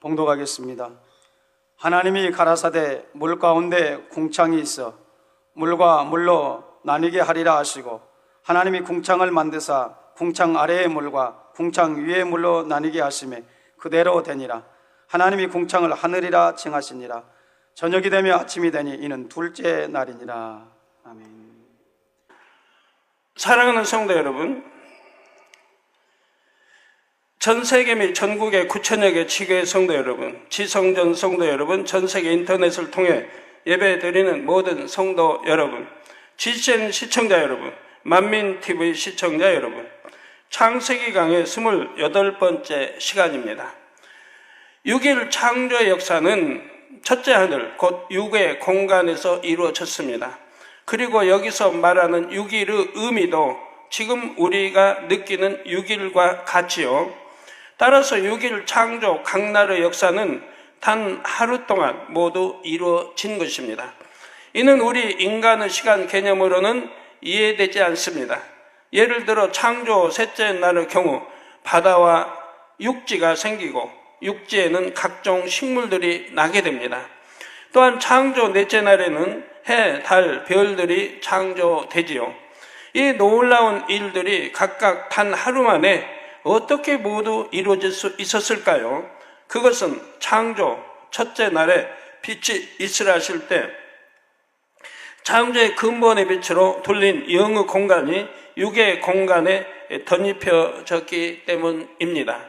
봉독하겠습니다. 하나님이 가라사대 물 가운데 궁창이 있어 물과 물로 나뉘게 하리라 하시고, 하나님이 궁창을 만드사 궁창 아래의 물과 궁창 위의 물로 나뉘게 하심에 그대로 되니라. 하나님이 궁창을 하늘이라 칭하시니라. 저녁이 되며 아침이 되니 이는 둘째 날이니라. 아멘. 사랑하는 성도 여러분, 전 세계 및 전국의 9천여 개 지교회 성도 여러분, 지성전 성도 여러분, 전 세계 인터넷을 통해 예배 드리는 모든 성도 여러분, GCN 시청자 여러분, 만민TV 시청자 여러분, 창세기 강의 28번째 시간입니다. 6일 창조의 역사는 첫째 하늘, 곧 6의 공간에서 이루어졌습니다. 그리고 여기서 말하는 6일의 의미도 지금 우리가 느끼는 6일과 같지요. 따라서 6일 창조 각날의 역사는 단 하루 동안 모두 이루어진 것입니다. 이는 우리 인간의 시간 개념으로는 이해되지 않습니다. 예를 들어 창조 셋째 날의 경우 바다와 육지가 생기고 육지에는 각종 식물들이 나게 됩니다. 또한 창조 넷째 날에는 해, 달, 별들이 창조되지요. 이 놀라운 일들이 각각 단 하루 만에 어떻게 모두 이루어질 수 있었을까요? 그것은 창조 첫째 날에 빛이 있으라 하실 때 창조의 근본의 빛으로 돌린 영의 공간이 육의 공간에 덧입혀졌기 때문입니다.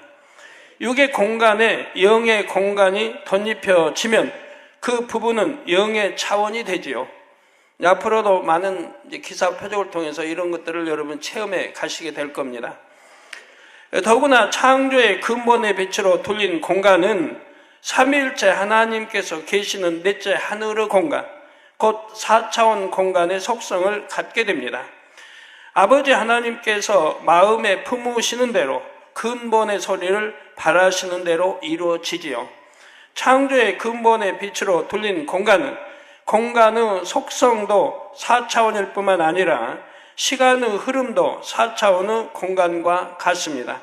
육의 공간에 영의 공간이 덧입혀지면 그 부분은 영의 차원이 되지요. 앞으로도 많은 기사 표적을 통해서 이런 것들을 여러분 체험해 가시게 될 겁니다. 더구나 창조의 근본의 빛으로 돌린 공간은 삼위일체 하나님께서 계시는 넷째 하늘의 공간, 곧 4차원 공간의 속성을 갖게 됩니다. 아버지 하나님께서 마음에 품으시는 대로 근본의 소리를 바라시는 대로 이루어지지요. 창조의 근본의 빛으로 돌린 공간은 공간의 속성도 4차원일 뿐만 아니라 시간의 흐름도 4차원의 공간과 같습니다.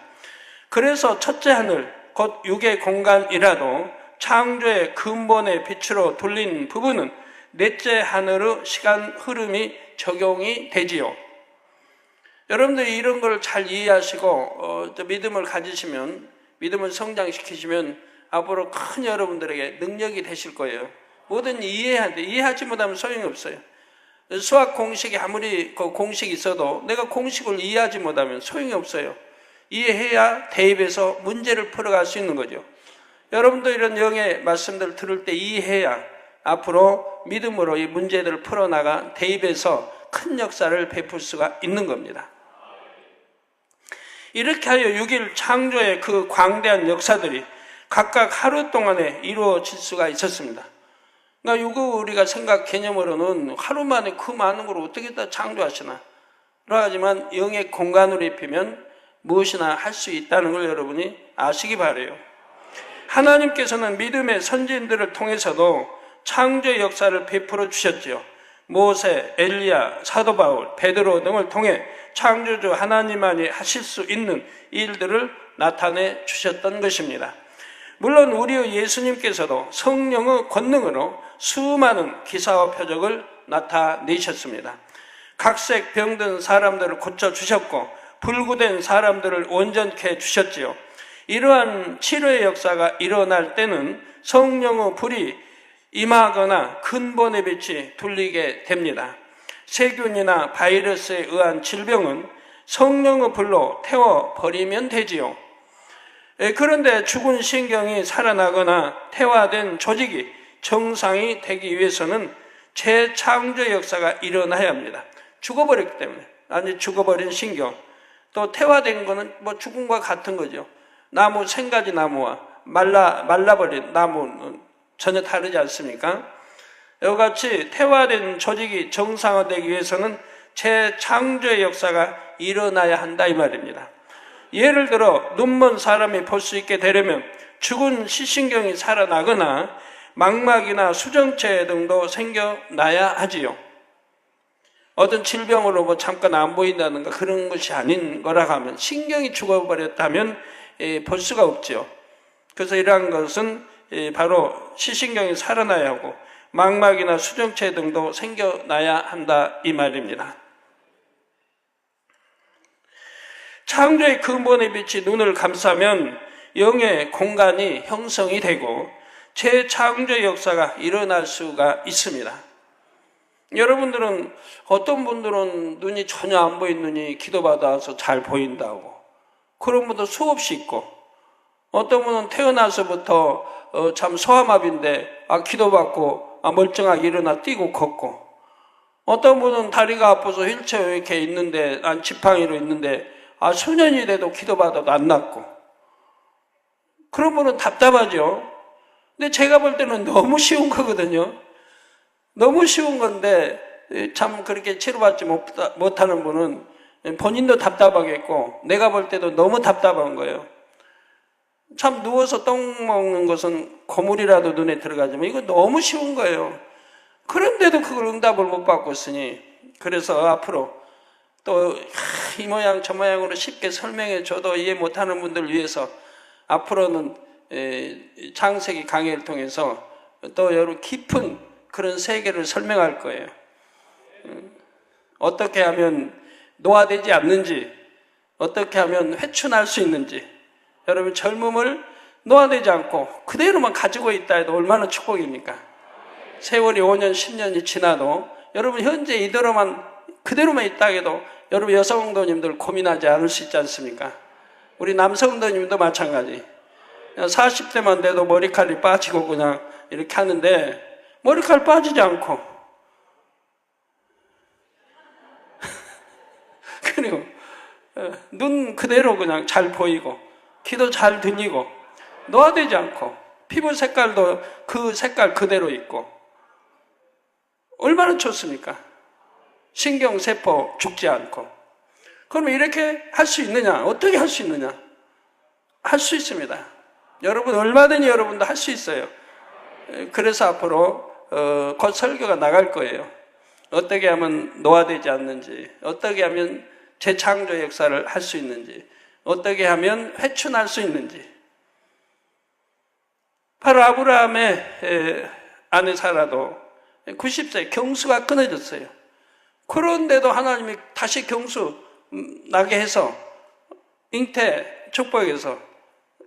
그래서 첫째 하늘, 곧 6의 공간이라도 창조의 근본의 빛으로 돌린 부분은 넷째 하늘의 시간 흐름이 적용이 되지요. 여러분들이 이런 걸 잘 이해하시고 믿음을 가지시면, 믿음을 성장시키시면 앞으로 큰 여러분들에게 능력이 되실 거예요. 뭐든 이해해야 돼. 이해하지 못하면 소용이 없어요. 수학 공식이 아무리 그 공식이 있어도 내가 공식을 이해하지 못하면 소용이 없어요. 이해해야 대입해서 문제를 풀어갈 수 있는 거죠. 여러분도 이런 영의 말씀들을 들을 때 이해해야 앞으로 믿음으로 이 문제들을 풀어나가 대입해서 큰 역사를 베풀 수가 있는 겁니다. 이렇게 하여 6일 창조의 그 광대한 역사들이 각각 하루 동안에 이루어질 수가 있었습니다. 그러니까 이거 우리가 생각 개념으로는 하루 만에 그 많은 걸 어떻게 다 창조하시나? 하지만 영의 공간으로 입히면 무엇이나 할 수 있다는 걸 여러분이 아시기 바라요. 하나님께서는 믿음의 선지인들을 통해서도 창조의 역사를 베풀어 주셨지요. 모세, 엘리야, 사도 바울, 베드로 등을 통해 창조주 하나님만이 하실 수 있는 일들을 나타내 주셨던 것입니다. 물론 우리의 예수님께서도 성령의 권능으로 수많은 기사와 표적을 나타내셨습니다. 각색 병든 사람들을 고쳐주셨고 불구된 사람들을 온전케 해주셨지요. 이러한 치료의 역사가 일어날 때는 성령의 불이 임하거나 근본의 빛이 돌리게 됩니다. 세균이나 바이러스에 의한 질병은 성령의 불로 태워버리면 되지요. 그런데 죽은 신경이 살아나거나 태화된 조직이 정상이 되기 위해서는 재창조의 역사가 일어나야 합니다. 죽어버렸기 때문에. 아니, 죽어버린 신경, 또 태화된 거는 뭐 죽음과 같은 거죠. 나무, 생가지 나무와 말라버린 나무는 전혀 다르지 않습니까? 이와 같이 태화된 조직이 정상화되기 위해서는 재창조의 역사가 일어나야 한다 이 말입니다. 예를 들어 눈먼 사람이 볼 수 있게 되려면 죽은 시신경이 살아나거나 망막이나 수정체 등도 생겨나야 하지요. 어떤 질병으로 뭐 잠깐 안 보인다든가 그런 것이 아닌 거라 하면, 신경이 죽어버렸다면 볼 수가 없죠. 그래서 이러한 것은 바로 시신경이 살아나야 하고 망막이나 수정체 등도 생겨나야 한다 이 말입니다. 창조의 근본의 빛이 눈을 감싸면 영의 공간이 형성이 되고 재창조의 역사가 일어날 수가 있습니다. 여러분들은, 어떤 분들은 눈이 전혀 안 보이는 눈이 기도받아서 잘 보인다고, 그런 분도 수없이 있고, 어떤 분은 태어나서부터 참 소아마비인데 기도받고 멀쩡하게 일어나 뛰고 걷고, 어떤 분은 다리가 아파서 휠체어에 이렇게 있는데, 지팡이로 있는데 수년이 돼도 기도받아도 안 낫고, 그런 분은 답답하죠. 근데 제가 볼 때는 너무 쉬운 거거든요. 너무 쉬운 건데 참 그렇게 치료받지 못하는 분은 본인도 답답하겠고 내가 볼 때도 너무 답답한 거예요. 참 누워서 똥 먹는 것은 고물이라도 눈에 들어가지만 이거 너무 쉬운 거예요. 그런데도 그걸 응답을 못 받고 있으니, 그래서 앞으로 또 이 모양 저 모양으로 쉽게 설명해 줘도 이해 못하는 분들을 위해서 앞으로는 창세기 강의를 통해서 또 여러 깊은 그런 세계를 설명할 거예요. 어떻게 하면 노화되지 않는지, 어떻게 하면 회춘할 수 있는지, 여러분 젊음을 노화되지 않고 그대로만 가지고 있다 해도 얼마나 축복입니까? 세월이 5년, 10년이 지나도 여러분 현재 그대로만 있다 해도 여러분 여성 성도님들 고민하지 않을 수 있지 않습니까? 우리 남성 성도님도 마찬가지. 40대만 돼도 머리칼이 빠지고 그냥 이렇게 하는데 머리칼 빠지지 않고 그리고 눈 그대로 그냥 잘 보이고 귀도 잘 들리고 노화되지 않고 피부 색깔도 그 색깔 그대로 있고 얼마나 좋습니까? 신경세포 죽지 않고. 그러면 이렇게 할 수 있느냐? 어떻게 할 수 있느냐? 할 수 있습니다. 여러분 얼마든지 여러분도 할 수 있어요. 그래서 앞으로 곧 설교가 나갈 거예요. 어떻게 하면 노화되지 않는지, 어떻게 하면 재창조 역사를 할 수 있는지, 어떻게 하면 회춘할 수 있는지. 바로 아브라함의 아내 사라도 90세 경수가 끊어졌어요. 그런데도 하나님이 다시 경수 나게 해서 잉태 축복해서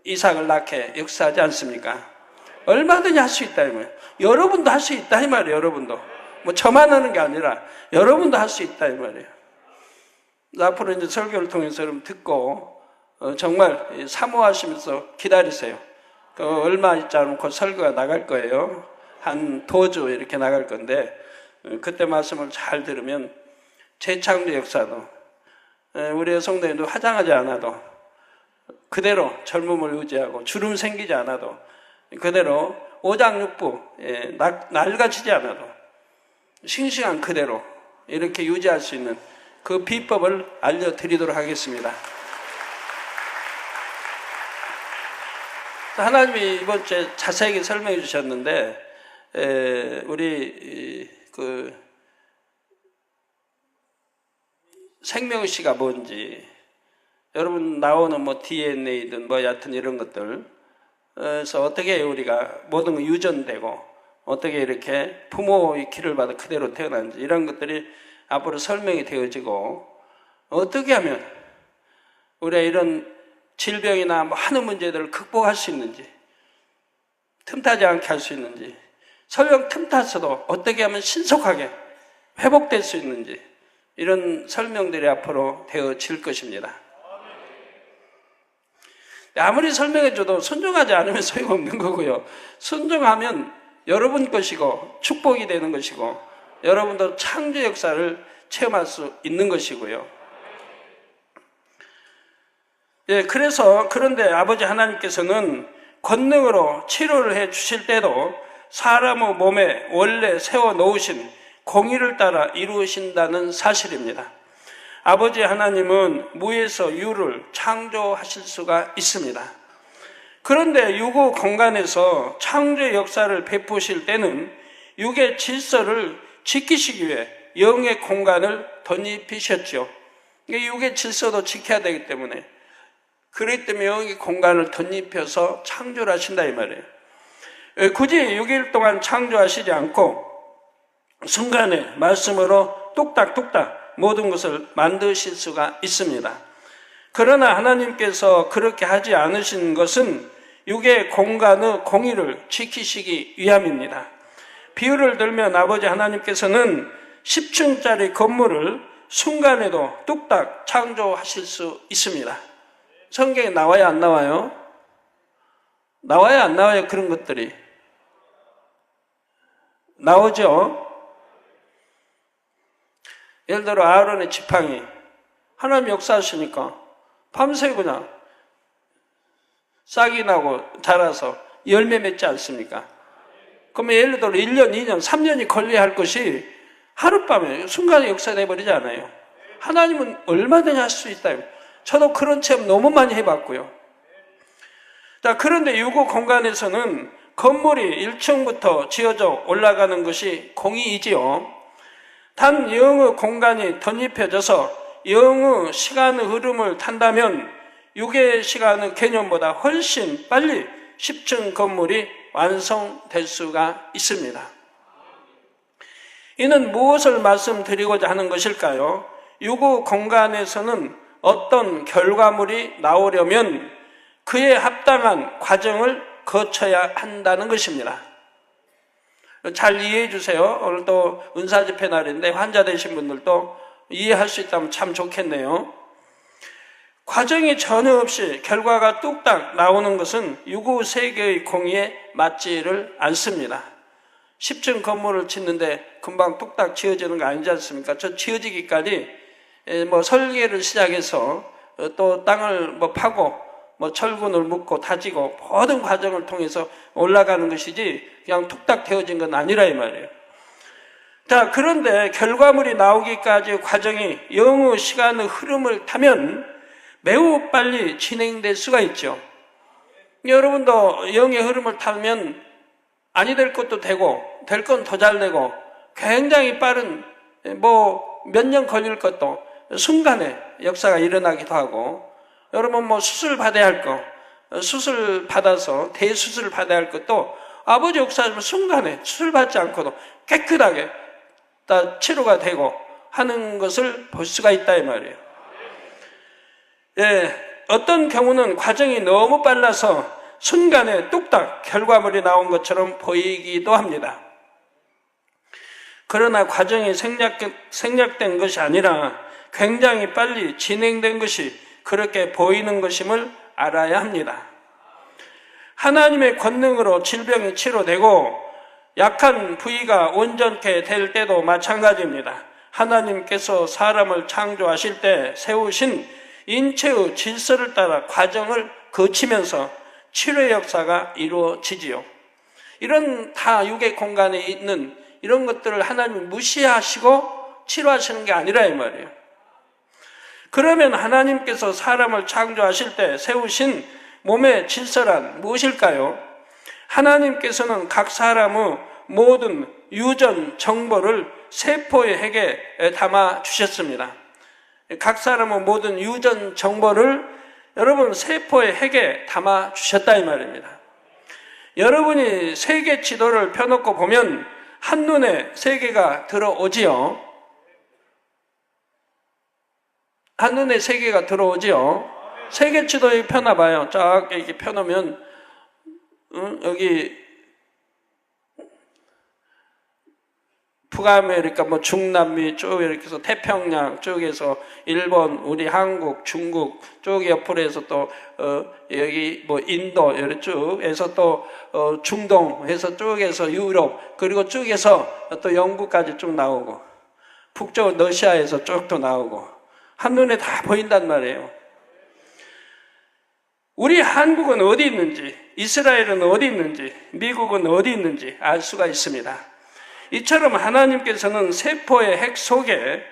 이삭을 낳게 역사하지 않습니까? 얼마든지 할 수 있다 이 말이에요. 여러분도 할 수 있다 이 말이에요. 여러분도 뭐 저만 하는 게 아니라 여러분도 할 수 있다 이 말이에요. 앞으로 이제 설교를 통해서 여러분 듣고 정말 사모하시면서 기다리세요. 얼마 있지 않으면 곧 설교가 나갈 거예요. 한 도주 이렇게 나갈 건데 그때 말씀을 잘 들으면 재창조 역사도 우리 성도님도 화장하지 않아도 그대로 젊음을 유지하고 주름 생기지 않아도 그대로 오장육부 낡아지지 않아도 싱싱한 그대로 이렇게 유지할 수 있는 그 비법을 알려드리도록 하겠습니다. 하나님이 이번 주에 자세하게 설명해 주셨는데 우리 그 생명씨가 뭔지 여러분 나오는 뭐 DNA든 뭐 여하튼 이런 것들 그래서 어떻게 우리가 모든 거 유전되고 어떻게 이렇게 부모의 기를 받아 그대로 태어난지 이런 것들이 앞으로 설명이 되어지고 어떻게 하면 우리가 이런 질병이나 많은 문제들을 극복할 수 있는지 틈타지 않게 할 수 있는지 설령 틈탔어도 어떻게 하면 신속하게 회복될 수 있는지 이런 설명들이 앞으로 되어질 것입니다. 아무리 설명해줘도 순종하지 않으면 소용없는 거고요. 순종하면 여러분 것이고 축복이 되는 것이고 여러분도 창조 역사를 체험할 수 있는 것이고요. 그런데 아버지 하나님께서는 권능으로 치료를 해 주실 때도 사람의 몸에 원래 세워 놓으신 공의를 따라 이루신다는 사실입니다. 아버지 하나님은 무에서 유를 창조하실 수가 있습니다. 그런데 유구 공간에서 창조의 역사를 베푸실 때는 육의 질서를 지키시기 위해 영의 공간을 덧입히셨죠. 육의 질서도 지켜야 되기 때문에, 그렇기 때문에 영의 공간을 덧입혀서 창조를 하신다 이 말이에요. 굳이 6일 동안 창조하시지 않고 순간에 말씀으로 뚝딱뚝딱 모든 것을 만드실 수가 있습니다. 그러나 하나님께서 그렇게 하지 않으신 것은 육의 공간의 공의를 지키시기 위함입니다. 비유를 들면 아버지 하나님께서는 10층짜리 건물을 순간에도 뚝딱 창조하실 수 있습니다. 성경에 나와요, 안 나와요? 나와요, 안 나와요? 그런 것들이 나오죠. 예를 들어 아론의 지팡이, 하나님 역사하시니까 밤새 그냥 싹이 나고 자라서 열매 맺지 않습니까? 그러면 예를 들어 1년, 2년, 3년이 걸려야 할 것이 하룻밤에 순간에 역사돼 버리지 않아요. 하나님은 얼마든지 할 수 있다. 저도 그런 체험 너무 많이 해봤고요. 자, 그런데 유구 공간에서는 건물이 1층부터 지어져 올라가는 것이 공의이지요. 단 영의 공간이 덧입혀져서 영의 시간의 흐름을 탄다면 육의 시간의 개념보다 훨씬 빨리 10층 건물이 완성될 수가 있습니다. 이는 무엇을 말씀드리고자 하는 것일까요? 육의 공간에서는 어떤 결과물이 나오려면 그에 합당한 과정을 거쳐야 한다는 것입니다. 잘 이해해 주세요. 오늘 또 은사집회 날인데 환자 되신 분들도 이해할 수 있다면 참 좋겠네요. 과정이 전혀 없이 결과가 뚝딱 나오는 것은 유구 세계의 공의에 맞지를 않습니다. 10층 건물을 짓는데 금방 뚝딱 지어지는 거 아니지 않습니까? 저 지어지기까지 설계를 시작해서 또 땅을 파고 철근을 묶고 다지고 모든 과정을 통해서 올라가는 것이지 그냥 뚝딱 되어진 건 아니라 이 말이에요. 자, 그런데 결과물이 나오기까지 과정이 영의 시간의 흐름을 타면 매우 빨리 진행될 수가 있죠. 여러분도 영의 흐름을 타면 아니 될 것도 되고 될 건 더 잘 되고 굉장히 빠른 몇 년 걸릴 것도 순간에 역사가 일어나기도 하고, 여러분 수술 받아야 할 거, 수술 받아서 대수술을 받아야 할 것도 아버지 역사하시면 순간에 수술 받지 않고도 깨끗하게 다 치료가 되고 하는 것을 볼 수가 있다 이 말이에요. 예, 어떤 경우는 과정이 너무 빨라서 순간에 뚝딱 결과물이 나온 것처럼 보이기도 합니다. 그러나 과정이 생략된 것이 아니라 굉장히 빨리 진행된 것이 그렇게 보이는 것임을 알아야 합니다. 하나님의 권능으로 질병이 치료되고 약한 부위가 온전케 될 때도 마찬가지입니다. 하나님께서 사람을 창조하실 때 세우신 인체의 질서를 따라 과정을 거치면서 치료의 역사가 이루어지지요. 이런 다 육의 공간에 있는 이런 것들을 하나님이 무시하시고 치료하시는 게 아니라 이 말이에요. 그러면 하나님께서 사람을 창조하실 때 세우신 몸의 질서란 무엇일까요? 하나님께서는 각 사람의 모든 유전 정보를 세포의 핵에 담아 주셨습니다. 각 사람의 모든 유전 정보를 여러분 세포의 핵에 담아 주셨다 이 말입니다. 여러분이 세계 지도를 펴놓고 보면 한눈에 세계가 들어오지요. 한눈에 세계가 들어오지요. 세계 지도에 펴놔봐요. 쫙 이렇게 펴놓으면 여기 북아메리카, 중남미 쭉 이렇게 해서 태평양 쪽에서 일본, 우리 한국, 중국 쪽 옆으로 해서 또 여기 인도 이렇게 쭉 해서 또 중동 해서 쭉해서 유럽, 그리고 쭉해서 또 영국까지 쭉 나오고 북쪽 러시아에서 쭉 또 나오고 한눈에 다 보인단 말이에요. 우리 한국은 어디 있는지, 이스라엘은 어디 있는지, 미국은 어디 있는지 알 수가 있습니다. 이처럼 하나님께서는 세포의 핵 속에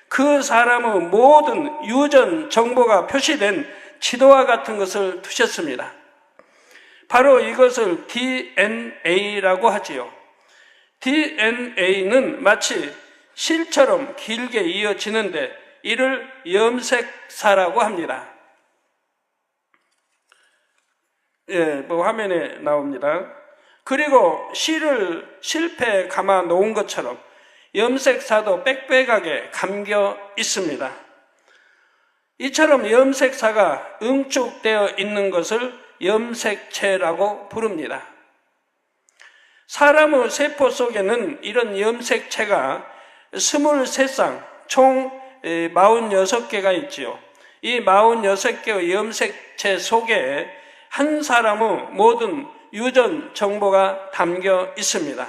그 사람의 모든 유전 정보가 표시된 지도와 같은 것을 두셨습니다. 바로 이것을 DNA라고 하지요. DNA는 마치 실처럼 길게 이어지는데 이를 염색사라고 합니다. 화면에 나옵니다. 그리고 실패에 감아 놓은 것처럼 염색사도 빽빽하게 감겨 있습니다. 이처럼 염색사가 응축되어 있는 것을 염색체라고 부릅니다. 사람의 세포 속에는 이런 염색체가 23쌍, 총 46개가 있지요. 이 46개의 염색체 속에 한 사람의 모든 유전 정보가 담겨 있습니다.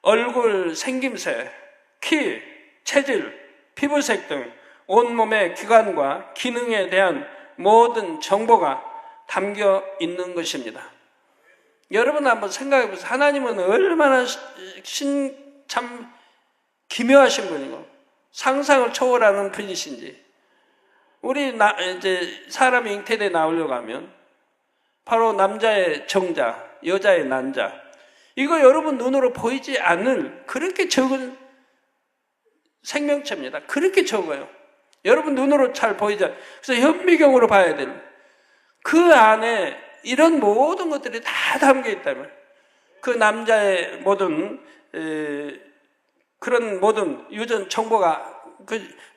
얼굴 생김새, 키, 체질, 피부색 등 온몸의 기관과 기능에 대한 모든 정보가 담겨 있는 것입니다. 여러분 한번 생각해 보세요. 하나님은 얼마나 참 기묘하신 분이고 상상을 초월하는 분이신지. 우리 이제 사람이 잉태돼 나오려고 하면 바로 남자의 정자, 여자의 난자, 이거 여러분 눈으로 보이지 않을 그렇게 적은 생명체입니다. 그렇게 적어요. 여러분 눈으로 잘 보이지 않아요. 그래서 현미경으로 봐야 되는 그 안에 이런 모든 것들이 다 담겨 있다면 그 남자의 모든 그런 모든 유전 정보가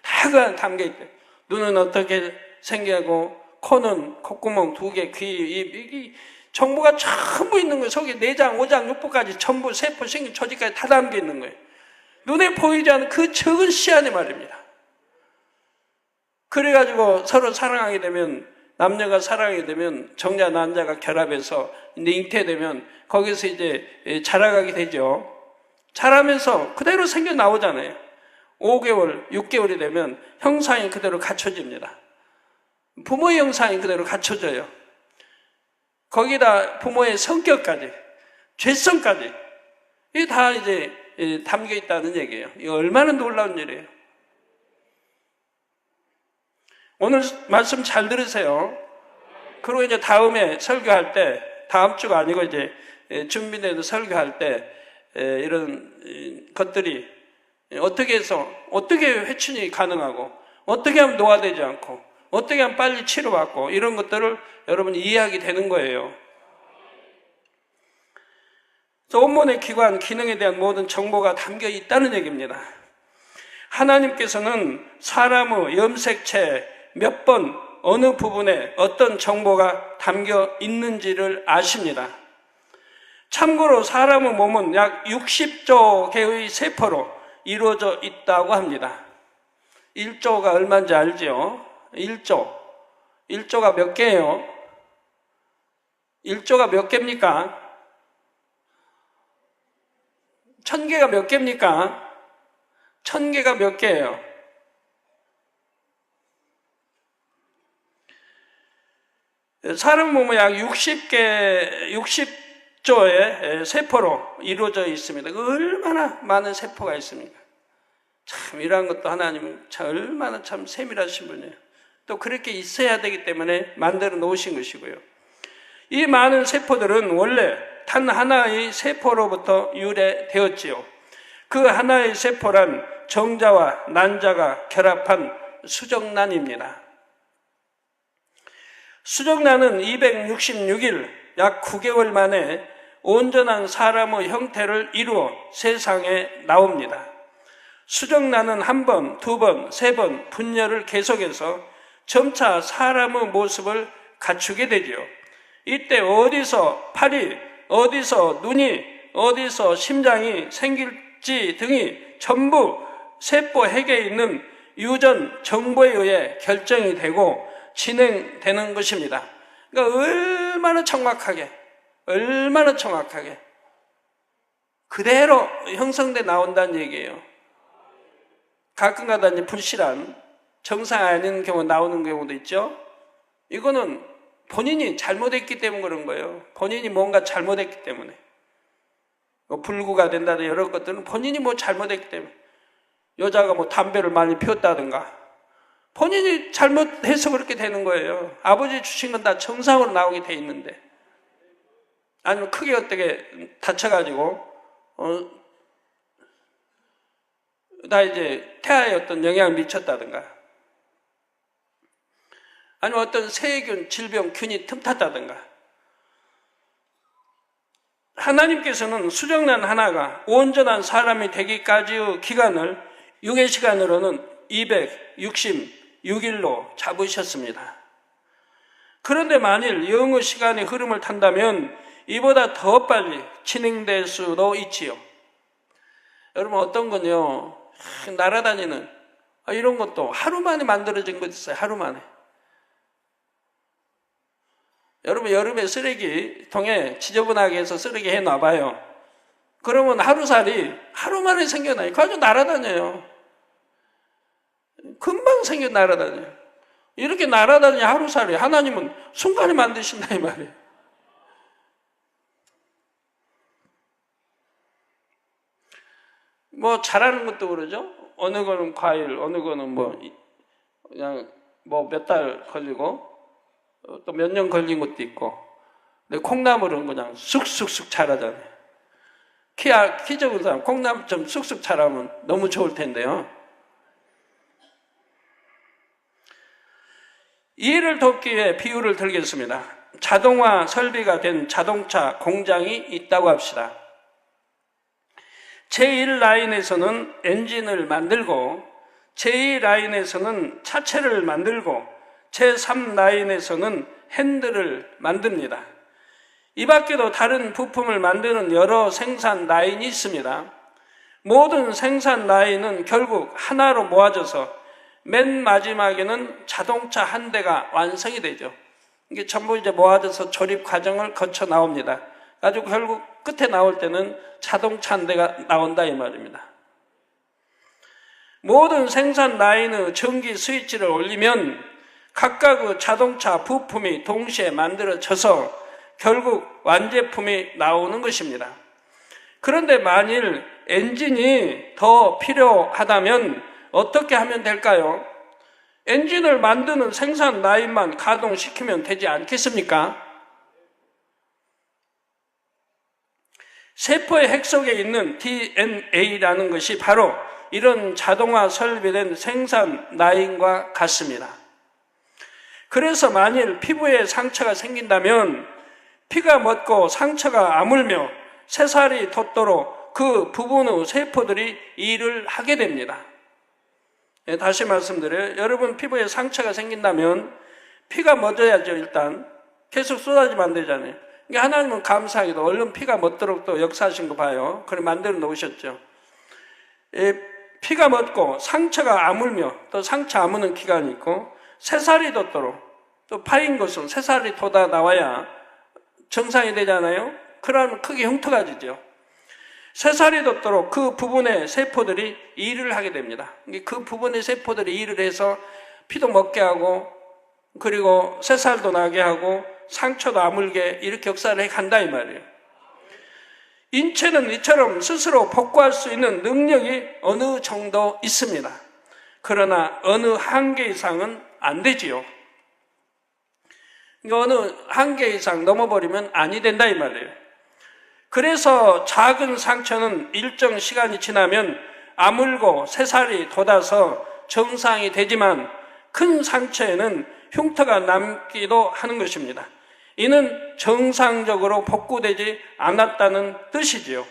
다 담겨 있대. 눈은 어떻게 생겨고, 코는 콧구멍 2개, 귀, 이 정보가 전부 있는 거예요. 속에 내장, 오장, 육부까지 전부 세포, 신경, 조직까지 다 담겨 있는 거예요. 눈에 보이지 않는 그 적은 시안에 말입니다. 그래가지고 서로 사랑하게 되면, 남녀가 사랑하게 되면 정자, 난자가 결합해서 잉태되면 거기서 이제 자라가게 되죠. 자라면서 그대로 생겨 나오잖아요. 5개월, 6개월이 되면 형상이 그대로 갖춰집니다. 부모의 형상이 그대로 갖춰져요. 거기다 부모의 성격까지, 죄성까지, 이게 다 이제 담겨 있다는 얘기예요. 이거 얼마나 놀라운 일이에요. 오늘 말씀 잘 들으세요. 그리고 이제 다음에 설교할 때, 다음 주가 아니고 이제 준비돼서 설교할 때 이런 것들이 어떻게 해서, 어떻게 회춘이 가능하고, 어떻게 하면 노화되지 않고, 어떻게 하면 빨리 치료받고, 이런 것들을 여러분 이해하게 되는 거예요. 온몸의 기관, 기능에 대한 모든 정보가 담겨 있다는 얘기입니다. 하나님께서는 사람의 염색체 몇 번, 어느 부분에 어떤 정보가 담겨 있는지를 아십니다. 참고로 사람의 몸은 약 60조 개의 세포로 이루어져 있다고 합니다. 1조가 얼마인지 알죠? 1조가 몇 개예요? 1조가 몇 개입니까? 1000개가 몇 개입니까? 1000개가 몇 개예요? 사람 몸은 약 60조의 세포로 이루어져 있습니다. 얼마나 많은 세포가 있습니까? 참 이러한 것도 하나님은 참 얼마나 참 세밀하신 분이에요. 또 그렇게 있어야 되기 때문에 만들어 놓으신 것이고요. 이 많은 세포들은 원래 단 하나의 세포로부터 유래되었지요. 그 하나의 세포란 정자와 난자가 결합한 수정란입니다. 수정란은 266일, 약 9개월 만에 온전한 사람의 형태를 이루어 세상에 나옵니다. 수정란은 한 번, 2번, 3번 분열을 계속해서 점차 사람의 모습을 갖추게 되죠. 이때 어디서 팔이, 어디서 눈이, 어디서 심장이 생길지 등이 전부 세포 핵에 있는 유전 정보에 의해 결정이 되고 진행되는 것입니다. 그러니까 얼마나 정확하게 그대로 형성돼 나온다는 얘기예요. 가끔가다 이제 불실한, 정상 아닌 경우 나오는 경우도 있죠. 이거는 본인이 잘못했기 때문에 그런 거예요. 본인이 뭔가 잘못했기 때문에. 불구가 된다든가 여러 것들은 본인이 뭐 잘못했기 때문에. 여자가 뭐 담배를 많이 피웠다든가 본인이 잘못해서 그렇게 되는 거예요. 아버지 주신 건 다 정상으로 나오게 돼 있는데, 아니면 크게 어떻게 다쳐가지고 다 이제 태아에 어떤 영향을 미쳤다든가, 아니면 어떤 세균, 질병, 균이 틈탔다든가. 하나님께서는 수정란 하나가 온전한 사람이 되기까지의 기간을 육의 시간으로는 266일로 잡으셨습니다. 그런데 만일 영의 시간이 흐름을 탄다면 이보다 더 빨리 진행될 수도 있지요. 여러분, 어떤 건요, 날아다니는 이런 것도 하루 만에 만들어진 것 있어요. 하루 만에. 여러분, 여름에 쓰레기통에 지저분하게 해서 쓰레기 해놔봐요. 그러면 하루살이 하루 만에 생겨나요. 그 아주 날아다녀요. 금방 날아다녀요. 이렇게 날아다니는 하루살이 하나님은 순간에 만드신다 이 말이에요. 뭐 자라는 것도 그러죠. 어느 거는 과일, 어느 거는 그냥 몇 달 걸리고 또 몇 년 걸린 것도 있고. 근데 콩나물은 그냥 쑥쑥쑥 자라잖아요. 키 적은 사람 콩나물 좀 쑥쑥 자라면 너무 좋을 텐데요. 이해를 돕기 위해 비유를 들겠습니다. 자동화 설비가 된 자동차 공장이 있다고 합시다. 제1라인에서는 엔진을 만들고, 제2라인에서는 차체를 만들고, 제3라인에서는 핸들을 만듭니다. 이 밖에도 다른 부품을 만드는 여러 생산 라인이 있습니다. 모든 생산 라인은 결국 하나로 모아져서 맨 마지막에는 자동차 한 대가 완성이 되죠. 이게 전부 이제 모아져서 조립 과정을 거쳐 나옵니다. 가지고 결국 끝에 나올 때는 자동차 한 대가 나온다 이 말입니다. 모든 생산 라인의 전기 스위치를 올리면 각각의 자동차 부품이 동시에 만들어져서 결국 완제품이 나오는 것입니다. 그런데 만일 엔진이 더 필요하다면 어떻게 하면 될까요? 엔진을 만드는 생산 라인만 가동시키면 되지 않겠습니까? 세포의 핵 속에 있는 DNA라는 것이 바로 이런 자동화 설비된 생산 라인과 같습니다. 그래서 만일 피부에 상처가 생긴다면 피가 멎고 상처가 아물며 새살이 돋도록 그 부분의 세포들이 일을 하게 됩니다. 다시 말씀드려요. 여러분 피부에 상처가 생긴다면 피가 멎어야죠. 일단 계속 쏟아지면 안 되잖아요. 그러니까 하나님은 감사하게도 얼른 피가 멎도록 또 역사하신 거 봐요. 그래 만들어 놓으셨죠. 피가 멎고 상처가 아물며, 또 상처 아무는 기간이 있고, 새살이 돋도록, 또 파인 것은 새살이 돋아 나와야 정상이 되잖아요. 그러면 크게 흉터가 지죠. 새살이 돋도록 그 부분의 세포들이 일을 하게 됩니다. 그 부분의 세포들이 일을 해서 피도 먹게 하고, 그리고 새살도 나게 하고, 상처도 아물게 이렇게 역사를 해간다 이 말이에요. 인체는 이처럼 스스로 복구할 수 있는 능력이 어느 정도 있습니다. 그러나 어느 한계 이상은 안 되지요. 어느 한계 이상 넘어버리면 아니 된다 이 말이에요. 그래서 작은 상처는 일정 시간이 지나면 아물고 새살이 돋아서 정상이 되지만 큰 상처에는 흉터가 남기도 하는 것입니다. 이는 정상적으로 복구되지 않았다는 뜻이지요.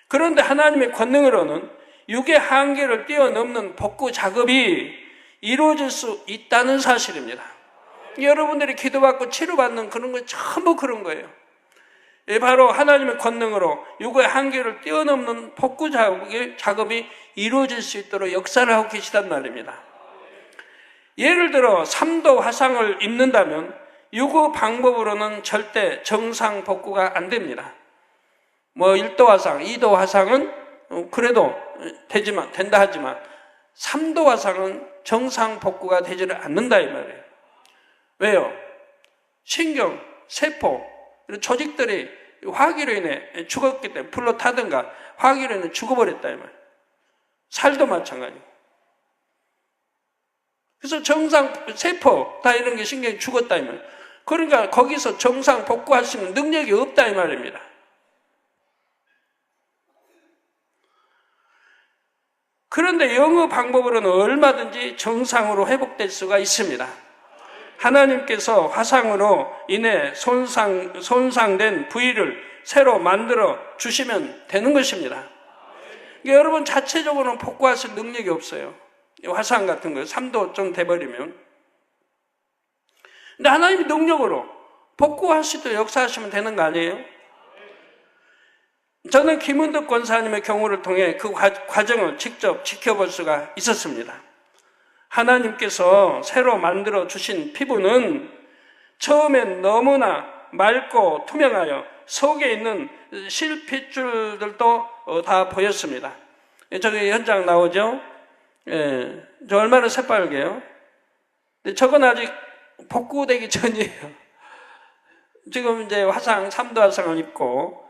그런데 하나님의 권능으로는 육의 한계를 뛰어넘는 복구 작업이 이루어질 수 있다는 사실입니다. 여러분들이 기도받고 치료받는 그런 건 전부 그런 거예요. 바로 하나님의 권능으로 육의 한계를 뛰어넘는 복구 작업이 이루어질 수 있도록 역사를 하고 계시단 말입니다. 예를 들어 3도 화상을 입는다면 육의 방법으로는 절대 정상 복구가 안 됩니다. 1도 화상, 2도 화상은 그래도 된다 하지만 3도 화상은 정상 복구가 되지를 않는다 이 말이에요. 왜요? 신경, 세포, 조직들이 화기로 인해 죽었기 때문에 불로 타든가 화기로 인해 죽어버렸다 이 말이에요. 살도 마찬가지고. 그래서 정상 세포 다 이런 게 신경이 죽었다 이 말이에요. 그러니까 거기서 정상 복구할 수 있는 능력이 없다 이 말입니다. 그런데 영어 방법으로는 얼마든지 정상으로 회복될 수가 있습니다. 하나님께서 화상으로 인해 손상된 부위를 새로 만들어 주시면 되는 것입니다. 여러분 자체적으로는 복구하실 능력이 없어요. 화상 같은 거 3도 좀 돼버리면. 근데 하나님의 능력으로 복구하시도 역사하시면 되는 거 아니에요? 저는 김은덕 권사님의 경우를 통해 그 과정을 직접 지켜볼 수가 있었습니다. 하나님께서 새로 만들어 주신 피부는 처음엔 너무나 맑고 투명하여 속에 있는 실핏줄들도 다 보였습니다. 저기 현장 나오죠? 예, 저 얼마나 새빨개요? 근데 저건 아직 복구되기 전이에요. 지금 이제 3도 화상을 입고,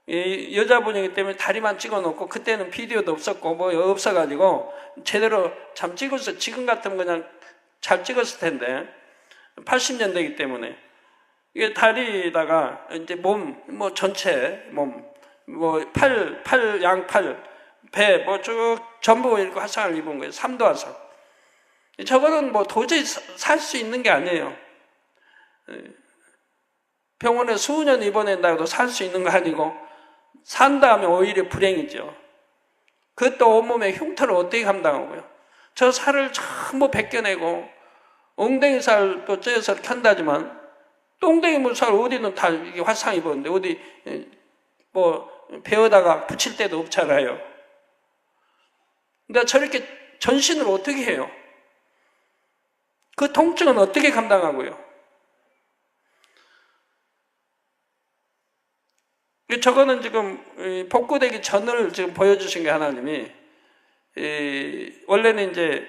여자분이기 때문에 다리만 찍어 놓고, 그때는 비디오도 없었고, 뭐 없어가지고, 제대로 참 찍었어. 지금 같으면 그냥 잘 찍었을 텐데, 80년대이기 때문에. 이게 다리에다가 이제 뭐 전체, 양팔, 배, 쭉 전부 이렇게 화상을 입은 거예요. 3도 화상. 저거는 도저히 살 수 있는 게 아니에요. 병원에 수년 입원한다고 해도 살 수 있는 거 아니고, 산다 하면 오히려 불행이죠. 그것도 온몸에 흉터를 어떻게 감당하고요. 저 살을 전부 벗겨내고, 엉덩이 살도 쪄서 켠다지만, 똥덩이 살 어디는 다 화상 입었는데, 어디, 베어다가 붙일 데도 없잖아요. 근데 저렇게 전신을 어떻게 해요? 그 통증은 어떻게 감당하고요? 저거는 지금 복구되기 전을 지금 보여주신 게 하나님이, 원래는 이제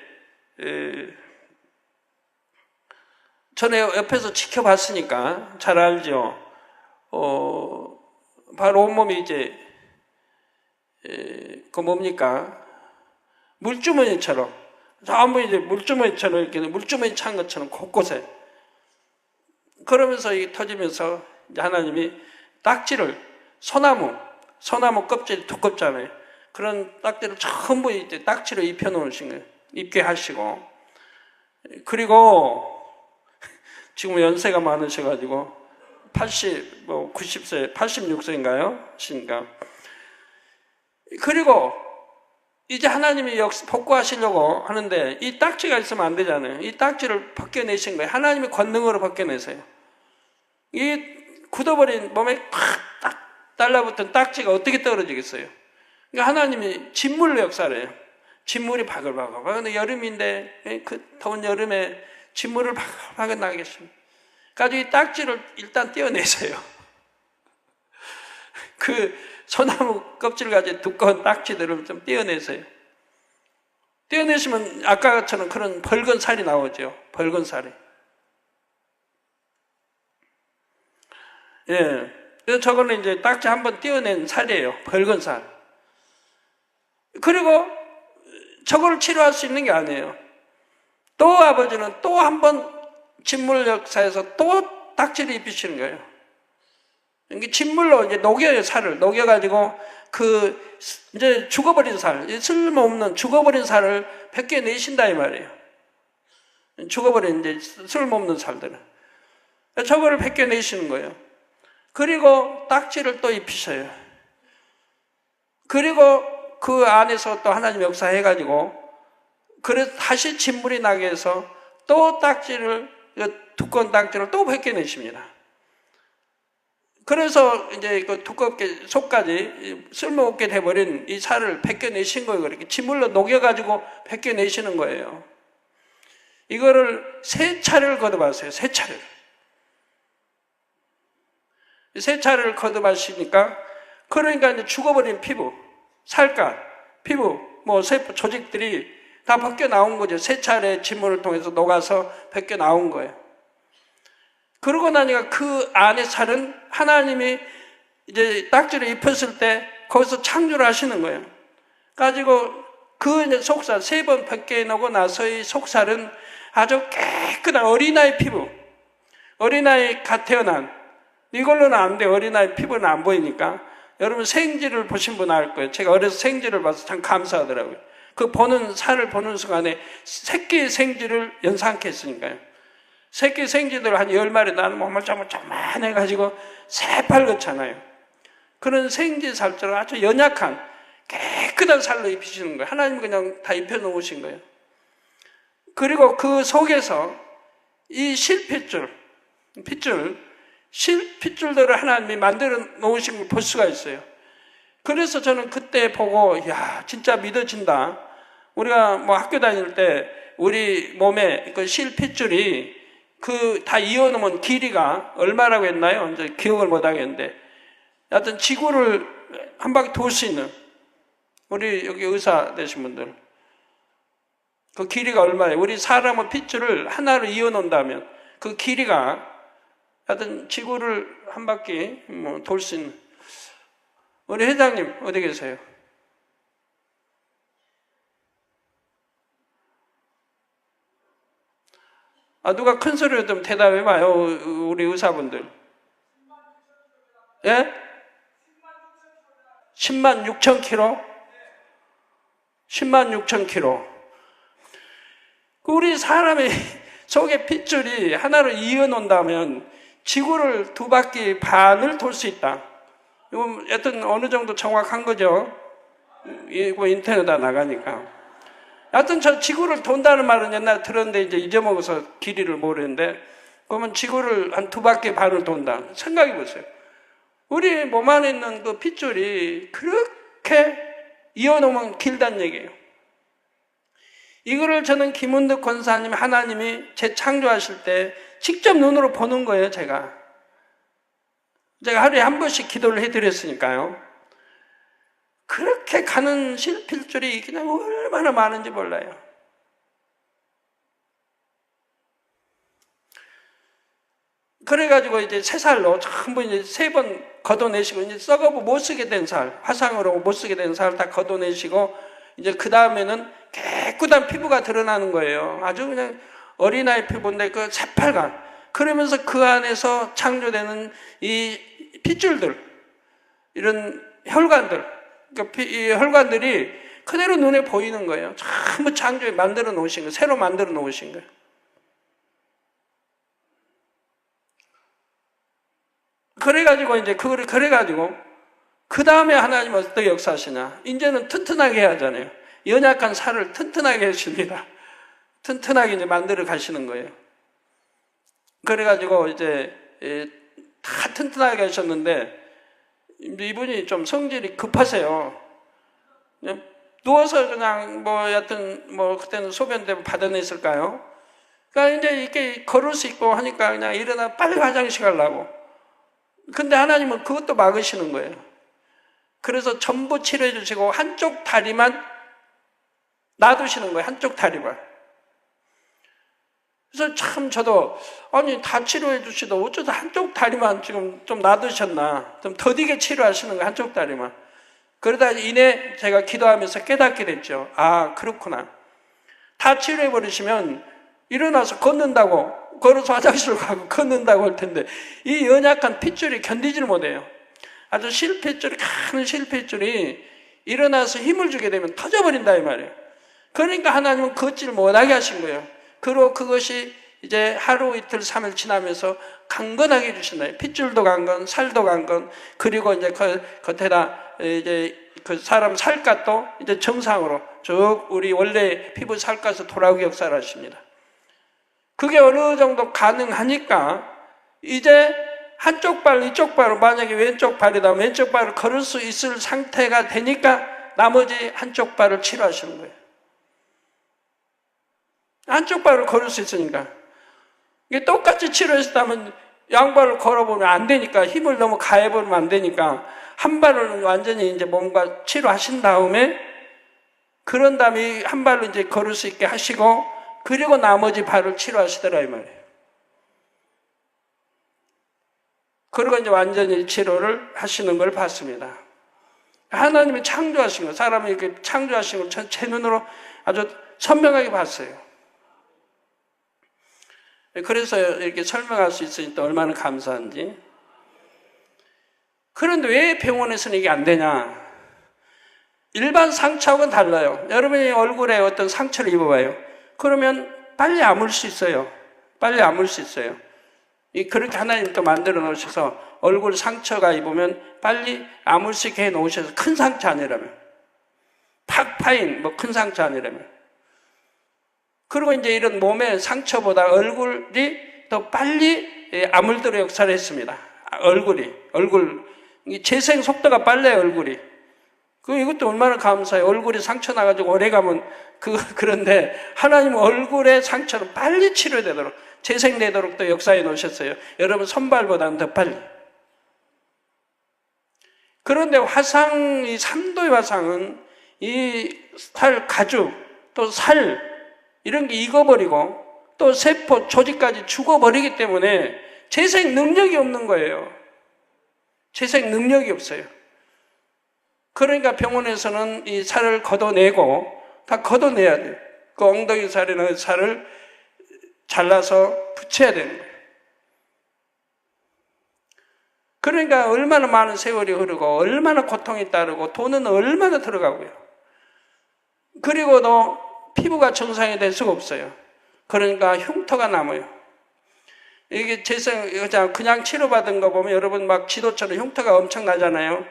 전에 옆에서 지켜봤으니까 잘 알죠. 바로 온몸이 이제 그 뭡니까? 물주머니처럼 전부 이제 물주머니처럼 이렇게 물주머니 찬 것처럼 곳곳에, 그러면서 이게 터지면서 이제 하나님이 딱지를 소나무 껍질이 두껍잖아요. 그런 딱지를 전부 이제 딱지로 입혀 놓으신 거예요. 입게 하시고, 그리고 지금 연세가 많으셔가지고 90세, 86세인가요? 신가. 그리고 이제 하나님이 복구하시려고 하는데 이 딱지가 있으면 안 되잖아요. 이 딱지를 벗겨내신 거예요. 하나님의 권능으로 벗겨내세요. 이 굳어버린 몸에 딱 달라붙은 딱지가 어떻게 떨어지겠어요? 그러니까 하나님이 진물로 역사를 해요. 진물이 바글바글. 근데 여름인데, 그 더운 여름에 진물을 바글바글 나게 하십니다. 그래서 이 딱지를 일단 떼어내세요. 그 소나무 껍질 가지고 두꺼운 딱지들을 좀 떼어내세요. 떼어내시면 아까처럼 그런 붉은 살이 나오죠. 붉은 살이. 예. 그래서 저거는 이제 딱지 한번 떼어낸 살이에요. 붉은 살. 그리고 저걸 치료할 수 있는 게 아니에요. 또 아버지는 또 한 번 진물 역사에서 또 딱지를 입히시는 거예요. 이게 진물로 이제 녹여요, 살을. 녹여가지고 이제 죽어버린 살, 쓸모없는 죽어버린 살을 벗겨내신다, 이 말이에요. 죽어버린 이제 쓸모없는 살들을. 저거를 벗겨내시는 거예요. 그리고 딱지를 또 입히셔요. 그리고 그 안에서 또 하나님 역사해가지고, 그래서 다시 진물이 나게 해서 또 딱지를, 두꺼운 딱지를 또 벗겨내십니다. 그래서 이제 그 두껍게 속까지 쓸모없게 돼버린 이 살을 벗겨내신 거예요. 그렇게 진물로 녹여가지고 벗겨내시는 거예요. 이거를 3차례를 거듭하세요. 3차례를. 3차례를 거듭하시니까, 그러니까 이제 죽어버린 피부, 살갗, 피부, 세포 조직들이 다 벗겨 나온 거죠. 3차례 진물을 통해서 녹아서 벗겨 나온 거예요. 그러고 나니까 그 안에 살은 하나님이 이제 딱지를 입혔을 때 거기서 창조를 하시는 거예요. 가지고 그 이제 속살 3번 벗겨내고 나서 이 속살은 아주 깨끗한 어린아이 피부, 어린아이 갓 태어난, 이걸로는 안 돼요. 어린아이 피부는 안 보이니까. 여러분 생쥐를 보신 분 알 거예요. 제가 어려서 생쥐를 봐서 참 감사하더라고요. 그 살을 보는 순간에 새끼 생쥐를 연상케 했으니까요. 새끼 생쥐들 한 10마리 나는 몸을 조그만해가지고 새빨갛잖아요. 그런 생쥐 살처럼 아주 연약한 깨끗한 살로 입히시는 거예요. 하나님 그냥 다 입혀놓으신 거예요. 그리고 그 속에서 이 실핏줄들을 하나님이 만들어 놓으신 걸 볼 수가 있어요. 그래서 저는 그때 보고, 야, 진짜 믿어진다. 우리가 뭐 학교 다닐 때 우리 몸에 그 실핏줄이 다 이어놓으면 길이가 얼마라고 했나요? 이제 기억을 못 하겠는데. 하여튼 지구를 한 바퀴 돌 수 있는, 우리 여기 의사 되신 분들. 그 길이가 얼마예요? 우리 사람은 핏줄을 하나로 이어놓는다면 그 길이가 하여튼 지구를 한 바퀴 돌 수 있는. 우리 회장님 어디 계세요? 누가 큰 소리로 좀 대답해봐요. 우리 의사분들. 예? 10만 6천 킬로? 10만 6천 킬로. 우리 사람의 속에 핏줄이 하나로 이어놓는다면 지구를 2바퀴 반을 돌 수 있다. 이건 여튼 어느 정도 정확한 거죠. 이거 인터넷에 나가니까. 하여튼 저 지구를 돈다는 말은 옛날에 들었는데 이제 잊어먹어서 길이를 모르는데, 그러면 지구를 한 2바퀴 반을 돈다. 생각해 보세요. 우리 몸 안에 있는 그 핏줄이 그렇게 이어놓으면 길다는 얘기예요. 이거를 저는 김은득 권사님, 하나님이 재창조하실 때 직접 눈으로 보는 거예요, 제가 하루에 한 번씩 기도를 해드렸으니까요. 그렇게 가는 실핏줄이 그냥 얼마나 많은지 몰라요. 그래가지고 이제 새 살로 전부 이제 3번 걷어내시고, 이제 썩어고 못 쓰게 된 살, 화상으로 못 쓰게 된 살 다 걷어내시고, 이제 그 다음에는 깨끗한 피부가 드러나는 거예요. 아주 그냥 어린아이 피부인데 그 새빨간. 그러면서 그 안에서 창조되는 이 핏줄들, 이런 혈관들, 이 혈관들이 그대로 눈에 보이는 거예요. 전부 창조에 만들어 놓으신 거예요. 새로 만들어 놓으신 거예요. 그래가지고 이제 그래가지고 그 다음에 하나님은 어떻게 역사하시냐? 이제는 튼튼하게 해야 하잖아요. 연약한 살을 튼튼하게 해주십니다. 튼튼하게 이제 만들어 가시는 거예요. 그래가지고 이제 다 튼튼하게 하셨는데, 이분이 좀 성질이 급하세요. 누워서 그냥 여하튼 그때는 소변 받아냈을까요? 그러니까 이제 이렇게 걸을 수 있고 하니까 그냥 일어나 빨리 화장실 가려고. 근데 하나님은 그것도 막으시는 거예요. 그래서 전부 치료해 주시고 한쪽 다리만 놔두시는 거예요. 한쪽 다리만. 그래서 참 저도 아니 다 치료해 주시도 어쩌다 한쪽 다리만 지금 좀 놔두셨나, 좀 더디게 치료하시는 거예요. 한쪽 다리만. 그러다 이내 제가 기도하면서 깨닫게 됐죠. 아, 그렇구나. 다 치료해 버리시면 일어나서 걷는다고, 걸어서 화장실을 가고 걷는다고 할 텐데 이 연약한 핏줄이 견디지를 못해요. 아주 실핏줄이, 큰 실핏줄이 일어나서 힘을 주게 되면 터져버린다 이 말이에요. 그러니까 하나님은 걷지를 못하게 하신 거예요. 그리고 그것이 이제 하루 이틀 3일 지나면서 강건하게 해주신다. 핏줄도 강건, 살도 강건, 그리고 이제 겉에다 이제 그 사람 살갗도 이제 정상으로 쭉 우리 원래 피부 살갗으로 돌아오게 역사를 하십니다. 그게 어느 정도 가능하니까 이제 한쪽 발, 이쪽 발로, 만약에 왼쪽 발이다, 왼쪽 발을 걸을 수 있을 상태가 되니까 나머지 한쪽 발을 치료하시는 거예요. 한쪽 발을 걸을 수 있으니까. 이게 똑같이 치료했다면 양발을 걸어보면 안 되니까, 힘을 너무 가해버리면 안 되니까 한 발을 완전히 이제 몸과 치료하신 다음에, 그런 다음에 한 발로 이제 걸을 수 있게 하시고, 그리고 나머지 발을 치료하시더라 이 말이에요. 그리고 이제 완전히 치료를 하시는 걸 봤습니다. 하나님이 창조하신 거, 사람이 이렇게 창조하신 걸 제 눈으로 아주 선명하게 봤어요. 그래서 이렇게 설명할 수 있으니까 얼마나 감사한지. 그런데 왜 병원에서는 이게 안 되냐? 일반 상처하고는 달라요. 여러분이 얼굴에 어떤 상처를 입어봐요. 그러면 빨리 아물 수 있어요. 빨리 아물 수 있어요. 그렇게 하나님 또 만들어 놓으셔서 얼굴 상처가 입으면 빨리 아물 수 있게 해 놓으셔서 큰 상처 아니라면, 팍 파인 뭐 큰 상처 아니라면. 그리고 이제 이런 몸의 상처보다 얼굴이 더 빨리 아물도록 역사를 했습니다. 얼굴 재생 속도가 빨라요. 얼굴이. 이것도 얼마나 감사해요. 얼굴이 상처 나가지고 오래 가면 그런데 하나님은 얼굴의 상처를 빨리 치료되도록, 재생되도록 또 역사해 놓으셨어요. 여러분 손발보다는 더 빨리. 그런데 화상, 이 3도의 화상은 이 살 가죽, 또 살 이런 게 익어버리고 또 세포, 조직까지 죽어버리기 때문에 재생 능력이 없는 거예요. 재생 능력이 없어요. 그러니까 병원에서는 이 살을 걷어내고, 다 걷어내야 돼요. 그 엉덩이 살이나 살을 잘라서 붙여야 되는 거예요. 그러니까 얼마나 많은 세월이 흐르고 얼마나 고통이 따르고 돈은 얼마나 들어가고요. 그리고도 피부가 정상이 될 수가 없어요. 그러니까 흉터가 남아요. 이게 그냥 치료받은 거 보면 여러분 막 지도처럼 흉터가 엄청 나잖아요.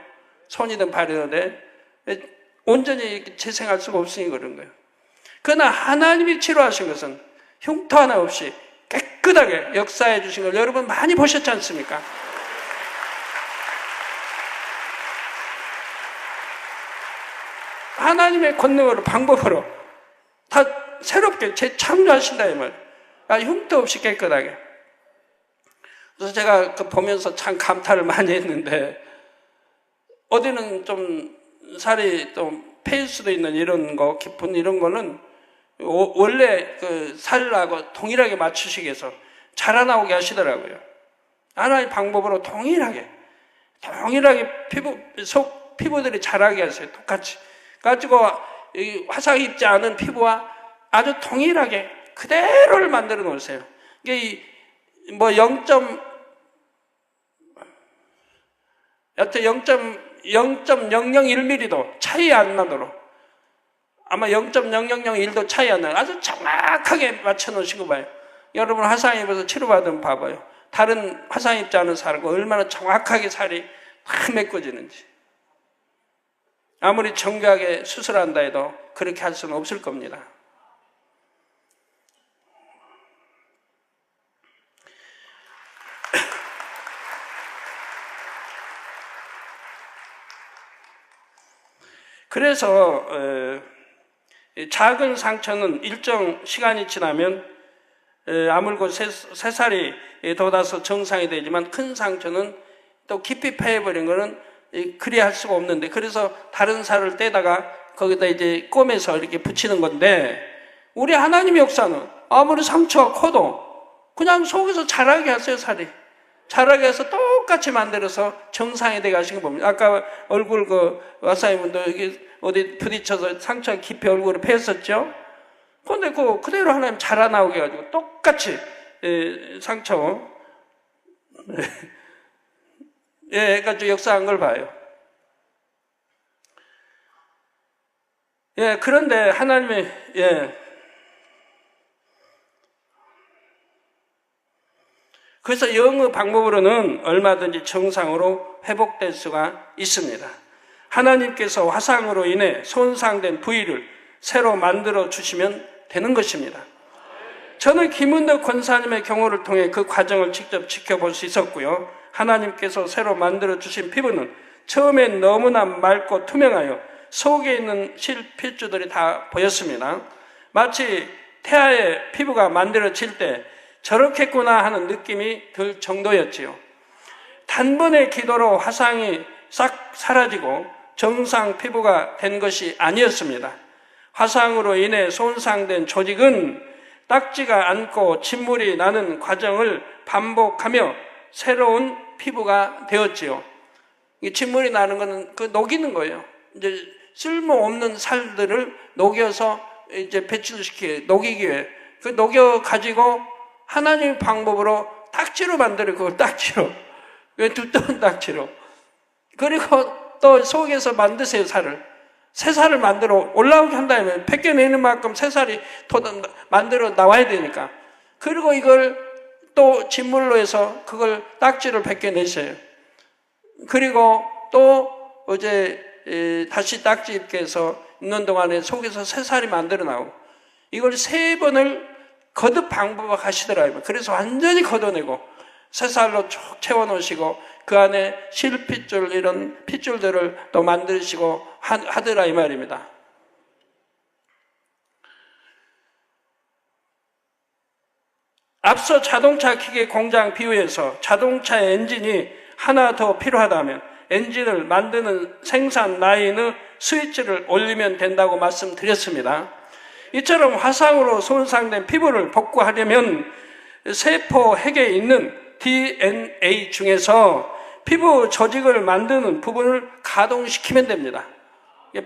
손이든 발이든. 온전히 재생할 수가 없으니 그런 거예요. 그러나 하나님이 치료하신 것은 흉터 하나 없이 깨끗하게 역사해 주신 걸 여러분 많이 보셨지 않습니까? 하나님의 권능으로, 방법으로 다 새롭게 재창조하신다 이 말. 흉터 없이 깨끗하게. 그래서 제가 보면서 참 감탄을 많이 했는데, 어디는 좀 살이 좀 패일 수도 있는 이런 거, 깊은 이런 거는 원래 그 살하고 동일하게 맞추시기 위해서 자라나오게 하시더라고요. 하나의 방법으로 동일하게 피부들이 자라게 하세요. 똑같이. 가지고 화상 입지 않은 피부와 아주 동일하게 그대로를 만들어 놓으세요. 이게 뭐 0.001mm도 차이 안 나도록, 아마 0.0001도 차이 안 나요. 아주 정확하게 맞춰 놓으신 거 봐요. 여러분 화상 입어서 치료받으면 봐봐요. 다른 화상 입지 않은 살과 얼마나 정확하게 살이 다 메꿔지는지. 아무리 정교하게 수술한다 해도 그렇게 할 수는 없을 겁니다. 그래서 작은 상처는 일정 시간이 지나면 아물고 새살이 돋아서 정상이 되지만, 큰 상처는 또 깊이 패해버린 거는 그리 할 수가 없는데, 그래서 다른 살을 떼다가 거기다 이제 꿰매서 이렇게 붙이는 건데, 우리 하나님의 역사는 아무리 상처가 커도 그냥 속에서 자라게 하세요. 살이 자라게 해서 똑같이 만들어서 정상이 되게 하신 거 봅니다. 아까 얼굴 와사이분도 여기 어디 부딪혀서 상처가 깊이 얼굴을 패였었죠. 그런데 그대로 하나님 자라나오게 해가지고 똑같이 상처 해가지고 역사한 걸 봐요. 그런데 하나님의 그래서 영의 방법으로는 얼마든지 정상으로 회복될 수가 있습니다. 하나님께서 화상으로 인해 손상된 부위를 새로 만들어 주시면 되는 것입니다. 저는 김은덕 권사님의 경우를 통해 그 과정을 직접 지켜볼 수 있었고요. 하나님께서 새로 만들어 주신 피부는 처음엔 너무나 맑고 투명하여 속에 있는 필주들이 다 보였습니다. 마치 태아의 피부가 만들어질 때 저렇겠구나 하는 느낌이 들 정도였지요. 단번에 기도로 화상이 싹 사라지고 정상 피부가 된 것이 아니었습니다. 화상으로 인해 손상된 조직은 닦지가 않고 진물이 나는 과정을 반복하며 새로운 피부가 되었지요. 이 진물이 나는 것은 녹이는 거예요. 이제 쓸모없는 살들을 녹여서 이제 배출시키기, 녹이기 위해 녹여 가지고 하나님의 방법으로 딱지로 만들어. 그걸 딱지로, 두꺼운 딱지로. 그리고 또 속에서 만드세요. 살을 새살을 만들어 올라오게 한다면 벗겨내는 만큼 새살이 만들어 나와야 되니까. 그리고 이걸 또 진물로 해서 그걸 딱지를 벗겨내셔요. 그리고 또 어제 다시 딱지 입게 해서 있는 동안에 속에서 새살이 만들어 나오고, 이걸 3번을 거듭 반복하시더라고요. 그래서 완전히 걷어내고 새살로 쭉 채워놓으시고 그 안에 실핏줄, 이런 핏줄들을 또 만드시고 하더라 이 말입니다. 앞서 자동차 기계 공장 비유에서 자동차의 엔진이 하나 더 필요하다면 엔진을 만드는 생산 라인의 스위치를 올리면 된다고 말씀드렸습니다. 이처럼 화상으로 손상된 피부를 복구하려면 세포 핵에 있는 DNA 중에서 피부 조직을 만드는 부분을 가동시키면 됩니다.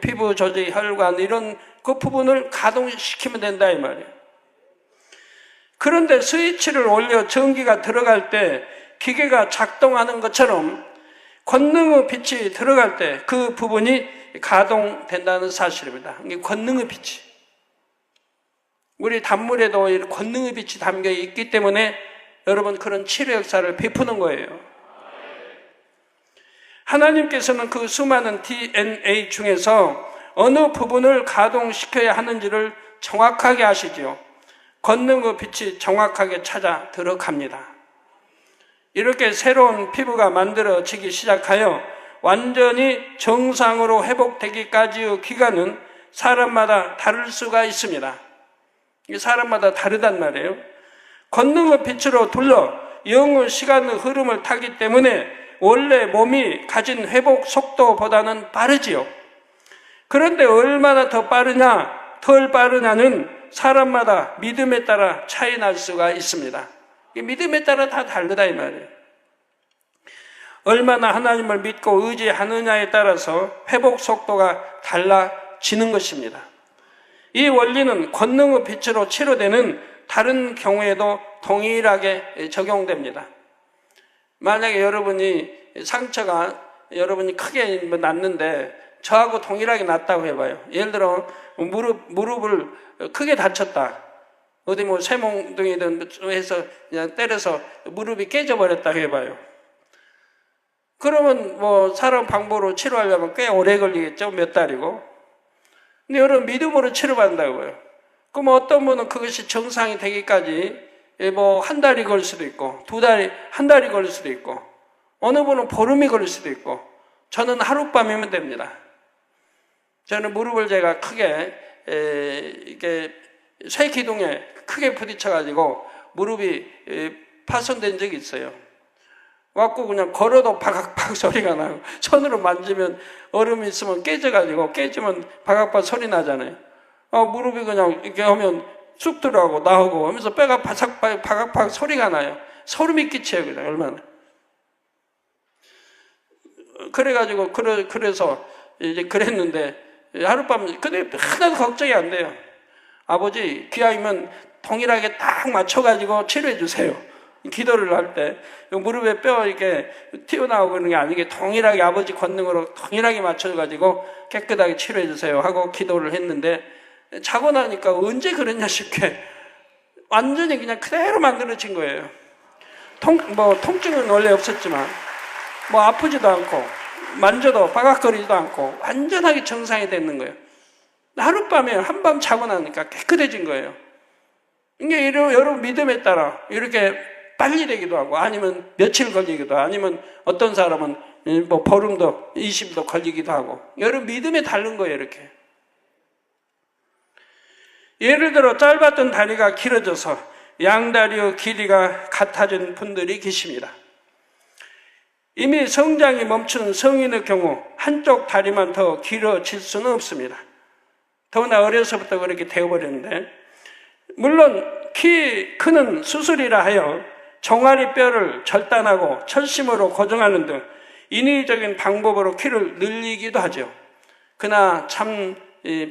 피부 조직, 혈관 이런 그 부분을 가동시키면 된다 이 말이에요. 그런데 스위치를 올려 전기가 들어갈 때 기계가 작동하는 것처럼 권능의 빛이 들어갈 때 그 부분이 가동된다는 사실입니다. 이게 권능의 빛이. 우리 단물에도 권능의 빛이 담겨 있기 때문에 여러분 그런 치료 역사를 베푸는 거예요. 하나님께서는 그 수많은 DNA 중에서 어느 부분을 가동시켜야 하는지를 정확하게 아시지요. 권능의 빛이 정확하게 찾아 들어갑니다. 이렇게 새로운 피부가 만들어지기 시작하여 완전히 정상으로 회복되기까지의 기간은 사람마다 다를 수가 있습니다. 사람마다 다르단 말이에요. 권능의 빛으로 둘러 영의 시간의 흐름을 타기 때문에 원래 몸이 가진 회복 속도보다는 빠르지요. 그런데 얼마나 더 빠르냐, 덜 빠르냐는 사람마다 믿음에 따라 차이 날 수가 있습니다. 믿음에 따라 다 다르다 이 말이에요. 얼마나 하나님을 믿고 의지하느냐에 따라서 회복 속도가 달라지는 것입니다. 이 원리는 권능의 빛으로 치료되는 다른 경우에도 동일하게 적용됩니다. 만약에 여러분이 상처가 여러분이 크게 났는데 저하고 동일하게 났다고 해봐요. 예를 들어 무릎을 크게 다쳤다. 어디 뭐 쇠몽둥이든 해서 그냥 때려서 무릎이 깨져버렸다고 해봐요. 그러면 뭐 사람 방법으로 치료하려면 꽤 오래 걸리겠죠. 몇 달이고. 근데 여러분 믿음으로 치료받는다고요. 그럼 어떤 분은 그것이 정상이 되기까지 뭐 한 달이 걸릴 수도 있고 한 달이 걸릴 수도 있고 어느 분은 보름이 걸릴 수도 있고 저는 하룻밤이면 됩니다. 저는 무릎을 제가 크게 이렇게 쇠기둥에 크게 부딪혀가지고 무릎이 파손된 적이 있어요. 왔고 그냥 걸어도 바각바각 소리가 나요. 손으로 만지면 얼음이 있으면 깨져가지고 깨지면 바각바각 소리 나잖아요. 무릎이 그냥 이렇게 하면 쑥 들어가고 나오고 하면서 뼈가 바각바각 소리가 나요. 소름이 끼쳐요 그냥 얼마나. 그래가지고 그래서 이제 그랬는데 하룻밤 근데 하나도 걱정이 안 돼요. 아버지 귀하면 동일하게 딱 맞춰가지고 치료해 주세요. 기도를 할 때 무릎에 뼈 이렇게 튀어나오고 그런 게 아니게 동일하게 아버지 권능으로 동일하게 맞춰가지고 깨끗하게 치료해 주세요 하고 기도를 했는데 자고 나니까 언제 그랬냐 싶게 완전히 그냥 그대로 만들어진 거예요. 통증은 원래 없었지만 뭐 아프지도 않고 만져도 바각거리지도 않고 완전하게 정상이 됐는 거예요. 하룻밤에 한밤 자고 나니까 깨끗해진 거예요. 이게 여러분 믿음에 따라 이렇게 빨리 되기도 하고 아니면 며칠 걸리기도 하고 아니면 어떤 사람은 뭐 보름도 20일도 걸리기도 하고 여러분 믿음에 다른 거예요. 이렇게 예를 들어 짧았던 다리가 길어져서 양다리의 길이가 같아진 분들이 계십니다. 이미 성장이 멈춘 성인의 경우 한쪽 다리만 더 길어질 수는 없습니다. 더구나 어려서부터 그렇게 되어버렸는데 물론 키 크는 수술이라 하여 종아리 뼈를 절단하고 철심으로 고정하는 등 인위적인 방법으로 키를 늘리기도 하죠. 그러나 참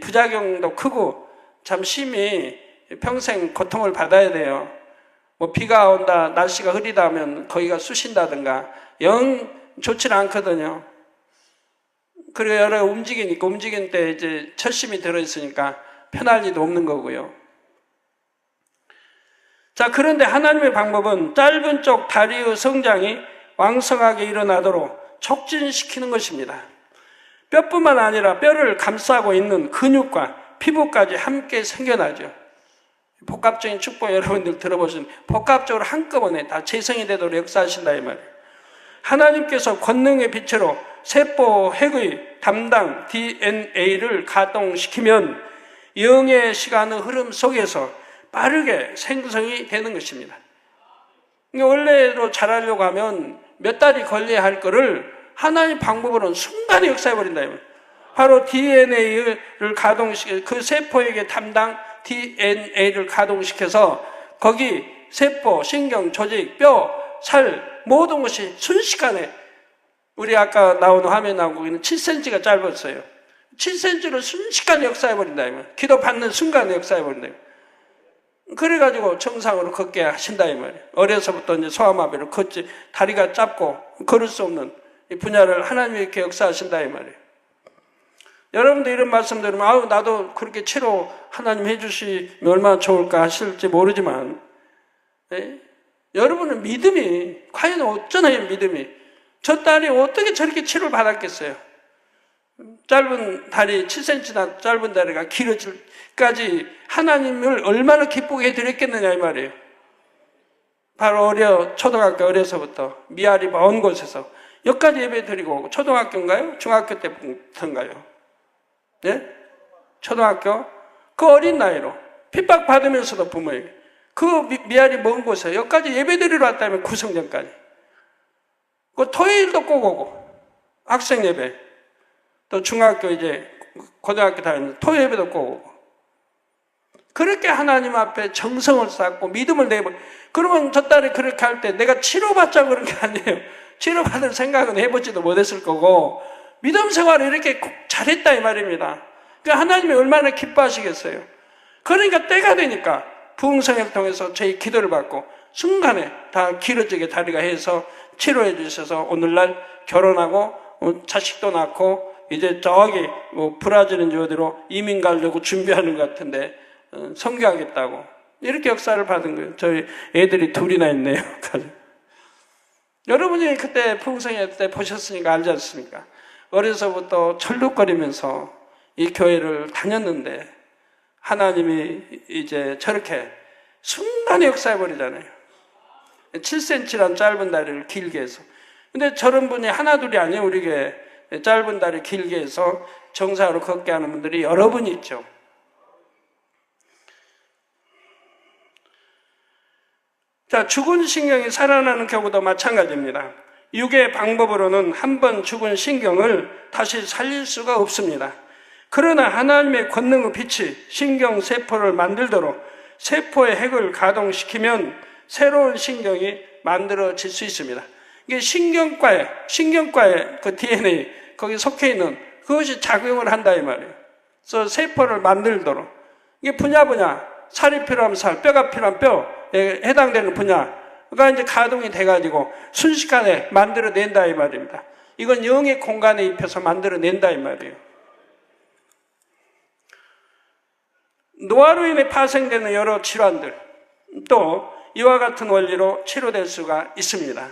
부작용도 크고 참 심히 평생 고통을 받아야 돼요. 뭐 비가 온다, 날씨가 흐리다 하면 거기가 쑤신다든가 영 좋지 않거든요. 그리고 여러 움직이는 때 이제 철심이 들어있으니까 편할 리도 없는 거고요. 자, 그런데 하나님의 방법은 짧은 쪽 다리의 성장이 왕성하게 일어나도록 촉진시키는 것입니다. 뼈뿐만 아니라 뼈를 감싸고 있는 근육과 피부까지 함께 생겨나죠. 복합적인 축복 여러분들 들어보시면 복합적으로 한꺼번에 다 재성이 되도록 역사하신다 이 말이에요. 하나님께서 권능의 빛으로 세포 핵의 담당 DNA를 가동시키면 영의 시간의 흐름 속에서 빠르게 생성이 되는 것입니다. 원래로 자라려고 하면 몇 달이 걸려야 할 거를 하나님 방법으로는 순간에 역사해버린다. 바로 DNA를 가동시켜 그 세포에게 담당 DNA를 가동시켜서 거기 세포, 신경, 조직, 뼈, 살 모든 것이 순식간에 우리 아까 나온 화면에 나오고 있는 7cm가 짧았어요. 7cm를 순식간에 역사해버린다. 기도 받는 순간에 역사해버린다. 그래가지고 정상으로 걷게 하신다 이 말이에요. 어려서부터 이제 소아마비로 걷지 다리가 짧고 걸을 수 없는 이 분야를 하나님이 이렇게 역사하신다 이 말이에요. 여러분들 이런 말씀 들으면 아우 나도 그렇게 치료 하나님 해주시면 얼마나 좋을까 하실지 모르지만 여러분은 믿음이 과연 어쩌나요 믿음이 저 딸이 어떻게 저렇게 치료를 받았겠어요. 짧은 다리 7cm나 짧은 다리가 길어질까지 하나님을 얼마나 기쁘게 해드렸겠느냐 이 말이에요. 바로 초등학교 어려서부터 미아리 먼 곳에서 여기까지 예배 드리고 초등학교인가요? 중학교 때부터인가요? 네? 초등학교? 그 어린 나이로 핍박받으면서도 부모에게 그 미아리 먼 곳에 여기까지 예배 드리러 왔다면 구성전까지 그 토요일도 꼭 오고 학생 예배 또 중학교 이제 고등학교 다니는 토요 예배도 꼭 오고 그렇게 하나님 앞에 정성을 쌓고 믿음을 내버 그러면 저 딸이 그렇게 할 때 내가 치료받자고 그런 게 아니에요. 치료받을 생각은 해보지도 못했을 거고 믿음 생활을 이렇게 잘했다 이 말입니다. 그러니까 하나님이 얼마나 기뻐하시겠어요. 그러니까 때가 되니까 부흥성을 통해서 저희 기도를 받고 순간에 다 길어지게 다리가 해서 치료해 주셔서 오늘날 결혼하고 자식도 낳고 이제 저기 브라질인지 어디로 이민 가려고 준비하는 것 같은데 선교하겠다고 이렇게 역사를 받은 거예요. 저희 애들이 둘이나 있네요. 여러분이 그때 풍성회 때 보셨으니까 알지 않습니까? 어려서부터 철룩거리면서 이 교회를 다녔는데 하나님이 이제 저렇게 순간에 역사해버리잖아요. 7cm란 짧은 다리를 길게 해서. 근데 저런 분이 하나 둘이 아니에요. 우리 교회 짧은 다리 길게 해서 정상으로 걷게 하는 분들이 여러 분이 있죠. 자, 죽은 신경이 살아나는 경우도 마찬가지입니다. 육의 방법으로는 한 번 죽은 신경을 다시 살릴 수가 없습니다. 그러나 하나님의 권능의 빛이 신경세포를 만들도록 세포의 핵을 가동시키면 새로운 신경이 만들어질 수 있습니다. 이게 신경과의 그 DNA, 거기 속해 있는 그것이 작용을 한다 이 말이에요. 그래서 세포를 만들도록 이게 분야 살이 필요하면 살, 뼈가 필요하면 뼈에 해당되는 분야가 이제 가동이 돼가지고 순식간에 만들어낸다 이 말입니다. 이건 영의 공간에 입혀서 만들어낸다 이 말이에요. 노화로 인해 파생되는 여러 질환들 또 이와 같은 원리로 치료될 수가 있습니다.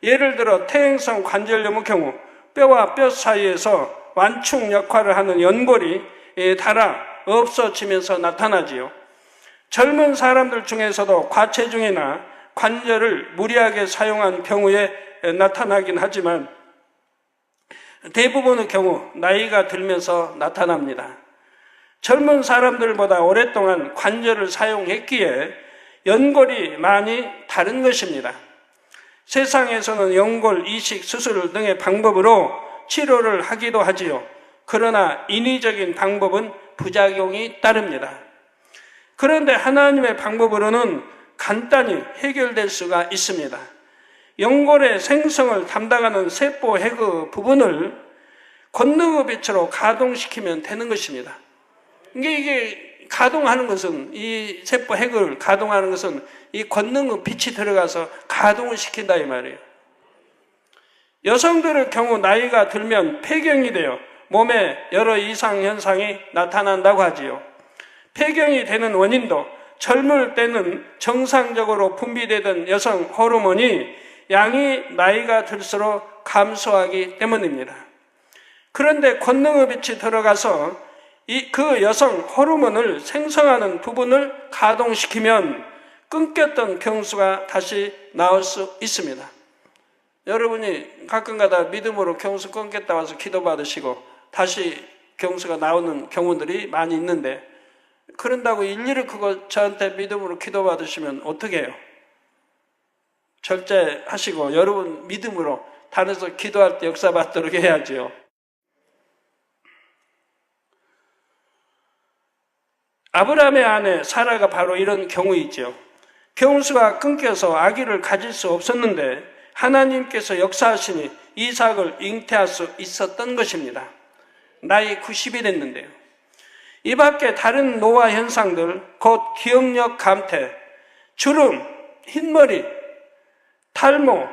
예를 들어 퇴행성 관절염의 경우 뼈와 뼈 사이에서 완충 역할을 하는 연골이 닳아 없어지면서 나타나지요. 젊은 사람들 중에서도 과체중이나 관절을 무리하게 사용한 경우에 나타나긴 하지만 대부분의 경우 나이가 들면서 나타납니다. 젊은 사람들보다 오랫동안 관절을 사용했기에 연골이 많이 다른 것입니다. 세상에서는 연골 이식 수술 등의 방법으로 치료를 하기도 하지요. 그러나 인위적인 방법은 부작용이 따릅니다. 그런데 하나님의 방법으로는 간단히 해결될 수가 있습니다. 연골의 생성을 담당하는 세포 핵의 부분을 권능의 빛으로 가동시키면 되는 것입니다. 이게 가동하는 것은 이 세포 핵을 가동하는 것은 이 권능의 빛이 들어가서 가동을 시킨다 이 말이에요. 여성들의 경우 나이가 들면 폐경이 되어 몸에 여러 이상 현상이 나타난다고 하지요. 폐경이 되는 원인도 젊을 때는 정상적으로 분비되던 여성 호르몬이 양이 나이가 들수록 감소하기 때문입니다. 그런데 권능의 빛이 들어가서 그 여성 호르몬을 생성하는 부분을 가동시키면 끊겼던 경수가 다시 나올 수 있습니다. 여러분이 가끔가다 믿음으로 경수 끊겠다 와서 기도받으시고 다시 경수가 나오는 경우들이 많이 있는데, 그런다고 일일이 그거 저한테 믿음으로 기도받으시면 어떻게 해요? 절제하시고 여러분 믿음으로 단에서 기도할 때 역사받도록 해야지요. 아브라함의 아내 사라가 바로 이런 경우이죠. 경수가 끊겨서 아기를 가질 수 없었는데 하나님께서 역사하시니 이삭을 잉태할 수 있었던 것입니다. 나이 90이 됐는데요. 이 밖에 다른 노화 현상들, 곧 기억력 감퇴, 주름, 흰머리, 탈모,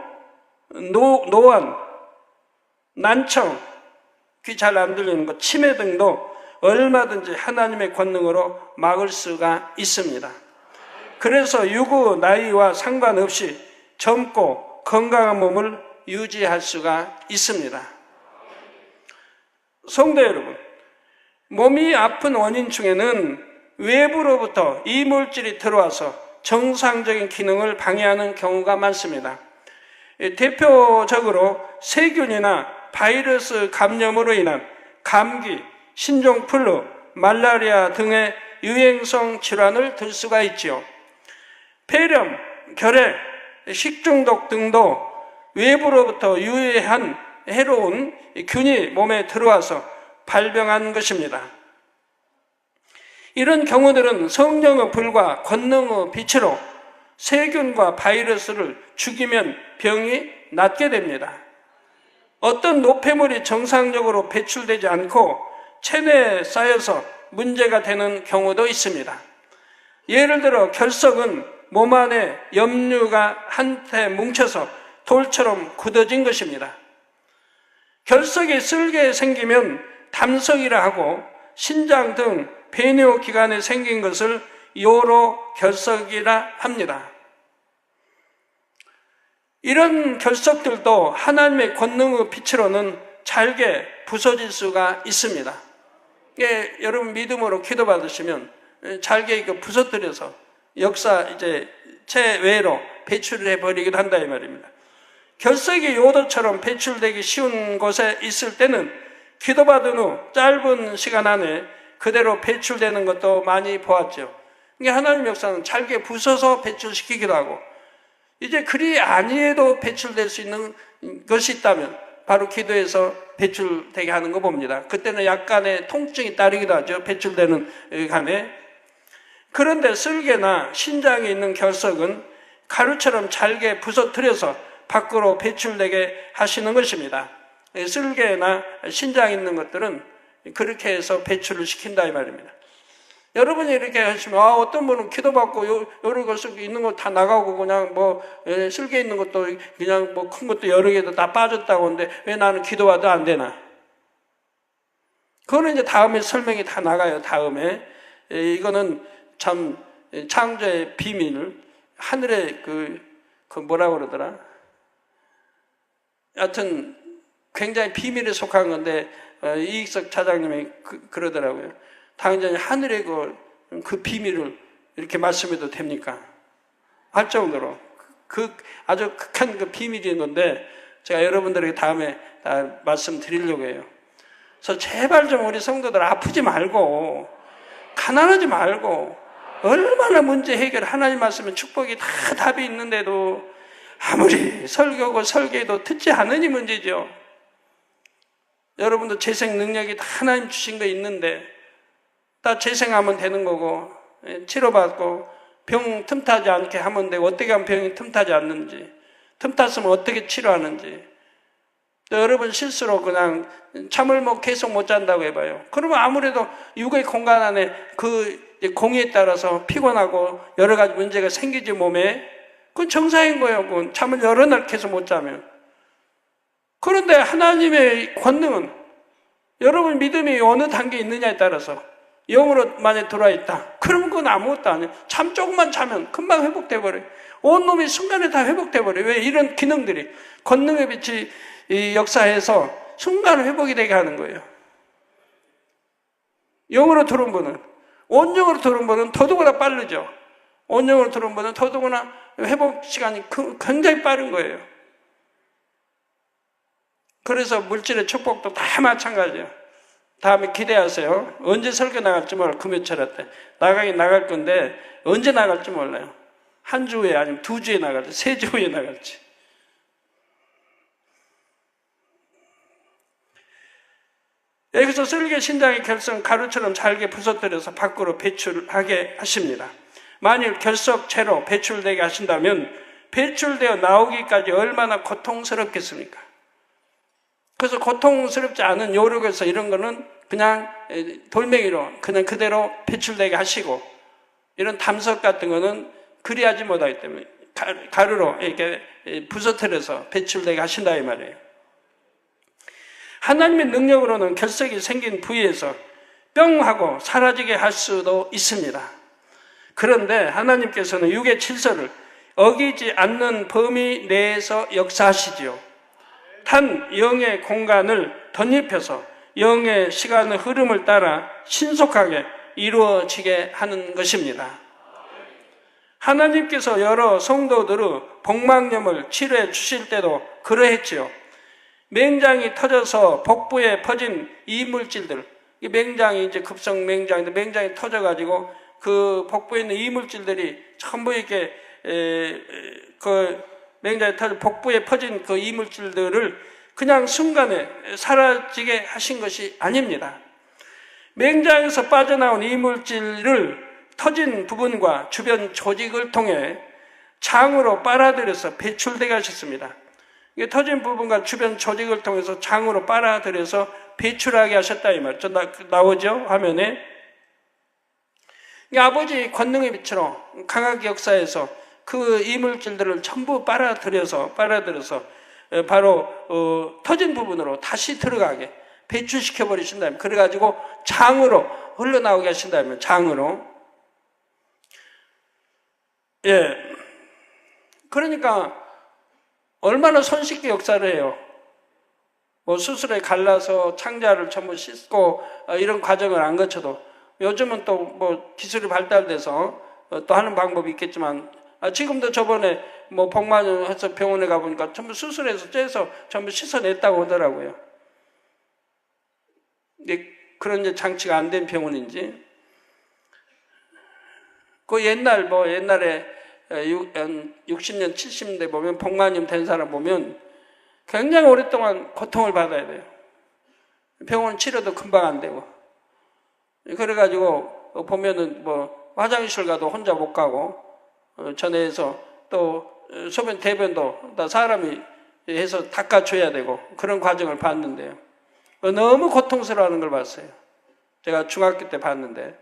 노안, 난청, 귀 잘 안 들리는 것, 치매 등도 얼마든지 하나님의 권능으로 막을 수가 있습니다. 그래서 유구 나이와 상관없이 젊고 건강한 몸을 유지할 수가 있습니다. 성도 여러분, 몸이 아픈 원인 중에는 외부로부터 이물질이 들어와서 정상적인 기능을 방해하는 경우가 많습니다. 대표적으로 세균이나 바이러스 감염으로 인한 감기, 신종플루, 말라리아 등의 유행성 질환을 들 수가 있지요. 폐렴, 결핵, 식중독 등도 외부로부터 유해한 해로운 균이 몸에 들어와서 발병한 것입니다. 이런 경우들은 성령의 불과 권능의 빛으로 세균과 바이러스를 죽이면 병이 낫게 됩니다. 어떤 노폐물이 정상적으로 배출되지 않고 체내에 쌓여서 문제가 되는 경우도 있습니다. 예를 들어 결석은 몸 안에 염류가 한테 뭉쳐서 돌처럼 굳어진 것입니다. 결석이 쓸게 생기면 담석이라 하고 신장 등 배뇨 기관에 생긴 것을 요로 결석이라 합니다. 이런 결석들도 하나님의 권능의 빛으로는 잘게 부서질 수가 있습니다. 여러분 믿음으로 기도받으시면 잘게 이거 부서뜨려서 역사 이제 체외로 배출을 해버리기도 한다 이 말입니다. 결석이 요도처럼 배출되기 쉬운 곳에 있을 때는 기도받은 후 짧은 시간 안에 그대로 배출되는 것도 많이 보았죠. 이게 하나님 역사는 잘게 부숴서 배출시키기도 하고, 이제 그리 아니해도 배출될 수 있는 것이 있다면 바로 기도해서 배출되게 하는 거 봅니다. 그때는 약간의 통증이 따르기도 하죠. 배출되는 간에. 그런데 쓸개나 신장에 있는 결석은 가루처럼 잘게 부서뜨려서 밖으로 배출되게 하시는 것입니다. 쓸개나 신장에 있는 것들은 그렇게 해서 배출을 시킨다 이 말입니다. 여러분이 이렇게 하시면 어떤 분은 기도받고 여러 것 있는 거 다 나가고 그냥 쓸개 있는 것도 그냥 큰 것도 여러 개도 다 빠졌다고 하는데 왜 나는 기도받아도 안 되나? 그거는 이제 다음에 설명이 다 나가요. 다음에 이거는 참 창조의 비밀, 하늘의 그 뭐라고 그러더라? 여하튼 굉장히 비밀에 속한 건데 이익석 차장님이 그러더라고요. 당연히 하늘의 그 비밀을 이렇게 말씀해도 됩니까? 할 정도로 아주 극한 그 비밀인 건데 제가 여러분들에게 다음에 다 말씀드리려고 해요. 그래서 제발 좀 우리 성도들 아프지 말고 가난하지 말고, 얼마나 문제 해결 하나님 말씀에 축복이 다 답이 있는데도 아무리 설교고 설계도 듣지 않으니 문제죠. 여러분도 재생 능력이 다 하나님 주신 거 있는데 다 재생하면 되는 거고, 치료받고 병 틈타지 않게 하면 되고, 어떻게 하면 병이 틈타지 않는지, 틈탔으면 어떻게 치료하는지. 또 여러분 실수로 그냥 잠을 계속 못 잔다고 해봐요. 그러면 아무래도 육의 공간 안에 그 공에 따라서 피곤하고 여러 가지 문제가 생기지 몸에. 그건 정상인 거예요. 그건 잠을 여러 날 계속 못 자면. 그런데 하나님의 권능은 여러분 믿음이 어느 단계에 있느냐에 따라서 영으로 만에 들어와 있다. 그러면 그건 아무것도 아니에요. 잠 조금만 자면 금방 회복돼 버려요. 온몸이 순간에 다 회복돼 버려요. 왜? 이런 기능들이 권능의 빛이 이 역사에서 순간 회복이 되게 하는 거예요. 영으로 들어온 분은, 온영으로 들어온 분은 더더구나 빠르죠. 온영으로 들어온 분은 더더구나 회복 시간이 굉장히 빠른 거예요. 그래서 물질의 축복도 다 마찬가지예요. 다음에 기대하세요. 언제 설교 나갈지 몰라요. 금요철 때. 나가긴 나갈 건데 언제 나갈지 몰라요. 한 주 후에 아니면 2주에 나갈지 3주 후에 나갈지. 여기서 설교 신장의 결석 가루처럼 잘게 부서뜨려서 밖으로 배출하게 하십니다. 만일 결석체로 배출되게 하신다면 배출되어 나오기까지 얼마나 고통스럽겠습니까? 그래서 고통스럽지 않은 요력에서 이런 거는 그냥 돌멩이로 그냥 그대로 배출되게 하시고, 이런 담석 같은 거는 그리하지 못하기 때문에 가루로 이렇게 부서뜨려서 배출되게 하신다 이 말이에요. 하나님의 능력으로는 결석이 생긴 부위에서 뿅 하고 사라지게 할 수도 있습니다. 그런데 하나님께서는 육의 질서를 어기지 않는 범위 내에서 역사하시지요. 단 영의 공간을 덧입혀서 영의 시간의 흐름을 따라 신속하게 이루어지게 하는 것입니다. 하나님께서 여러 성도들의 복막염을 치료해 주실 때도 그러했지요. 맹장이 터져서 복부에 퍼진 이물질들, 이 맹장이 이제 급성 맹장인데 맹장이 터져가지고 그 복부에 있는 이물질들이 전부 이렇게 그 맹장이 터져 복부에 퍼진 그 이물질들을 그냥 순간에 사라지게 하신 것이 아닙니다. 맹장에서 빠져나온 이물질을 터진 부분과 주변 조직을 통해 장으로 빨아들여서 배출되게 하셨습니다. 이게 터진 부분과 주변 조직을 통해서 장으로 빨아들여서 배출하게 하셨다 이 말이죠. 나오죠? 화면에. 아버지 권능의 빛으로 강하게 역사에서 그 이물질들을 전부 빨아들여서 바로 터진 부분으로 다시 들어가게 배출시켜 버리신다면, 그래가지고 장으로 흘러나오게 하신다면, 장으로. 예. 그러니까 얼마나 손쉽게 역사를 해요. 뭐 수술에 갈라서 창자를 전부 씻고 이런 과정을 안 거쳐도, 요즘은 또 뭐 기술이 발달돼서 또 하는 방법이 있겠지만, 지금도 저번에 뭐 복막염해서 병원에 가보니까 전부 수술해서 째서 전부 씻어냈다고 하더라고요. 그런 이제 장치가 안 된 병원인지. 그 옛날에 60년, 70년대 보면 복막염 된 사람 보면 굉장히 오랫동안 고통을 받아야 돼요. 병원 치료도 금방 안 되고. 그래가지고 보면은 뭐 화장실 가도 혼자 못 가고, 전에서 또 소변 대변도 다 사람이 해서 닦아줘야 되고, 그런 과정을 봤는데요. 너무 고통스러워하는 걸 봤어요. 제가 중학교 때 봤는데.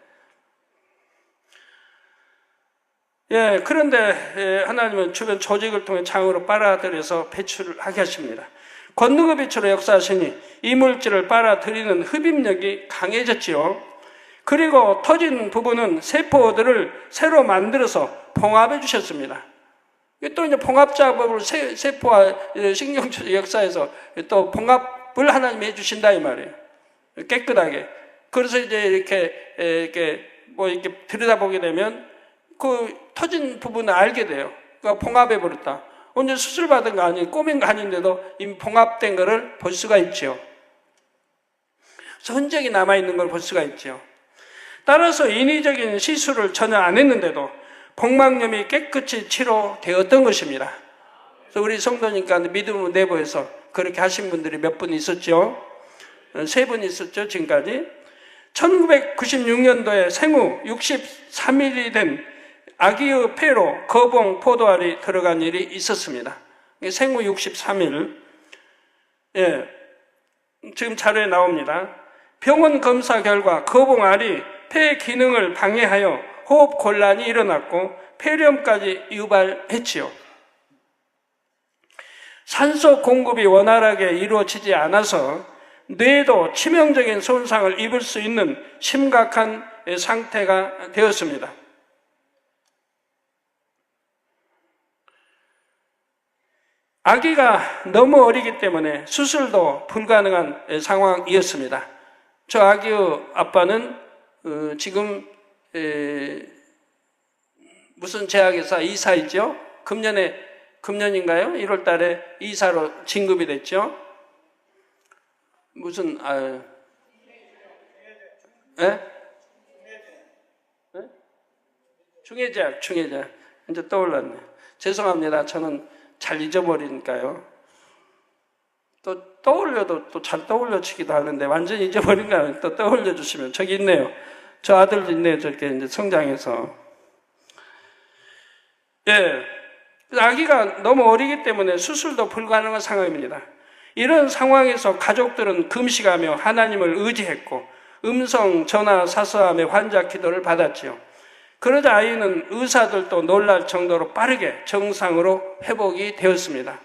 예, 그런데 하나님은 주변 조직을 통해 장으로 빨아들여서 배출을 하게 하십니다. 권능의 빛으로 역사하시니 이물질을 빨아들이는 흡입력이 강해졌지요. 그리고 터진 부분은 세포들을 새로 만들어서 봉합해 주셨습니다. 또 이제 봉합 작업을 세포와 신경조직 역사에서 또 봉합을 하나님이 해 주신다 이 말이에요. 깨끗하게. 그래서 이제 이렇게 들여다보게 되면 그 터진 부분을 알게 돼요. 그러니까 봉합해 버렸다. 언제 수술 받은 거 아니에요. 꼬맨 거 아닌데도 이미 봉합된 거를 볼 수가 있죠. 그래서 흔적이 남아있는 걸 볼 수가 있죠. 따라서 인위적인 시술을 전혀 안 했는데도 복막염이 깨끗이 치료되었던 것입니다. 그래서 우리 성도니까 믿음 내부에서 그렇게 하신 분들이 몇 분 있었죠. 3분 있었죠, 지금까지. 1996년도에 생후 63일이 된 아기의 폐로 거봉 포도알이 들어간 일이 있었습니다. 생후 63일. 예, 지금 자료에 나옵니다. 병원 검사 결과 거봉알이 폐 기능을 방해하여 호흡 곤란이 일어났고 폐렴까지 유발했지요. 산소 공급이 원활하게 이루어지지 않아서 뇌도 치명적인 손상을 입을 수 있는 심각한 상태가 되었습니다. 아기가 너무 어리기 때문에 수술도 불가능한 상황이었습니다. 저 아기의 아빠는 지금 무슨 제약회사 이사이죠? 금년인가요? 1월 달에 이사로 진급이 됐죠? 무슨, 중해제약. 이제 떠올랐네. 죄송합니다. 저는 잘 잊어버리니까요. 또 떠올려도 또 잘 떠올려지기도 하는데 완전히 잊어버린가요? 또 떠올려 주시면. 저기 있네요. 저 아들도 있네요. 저렇게 이제 성장해서. 예. 아기가 너무 어리기 때문에 수술도 불가능한 상황입니다. 이런 상황에서 가족들은 금식하며 하나님을 의지했고 음성 전화 사서함의 환자 기도를 받았지요. 그러자 아이는 의사들도 놀랄 정도로 빠르게 정상으로 회복이 되었습니다.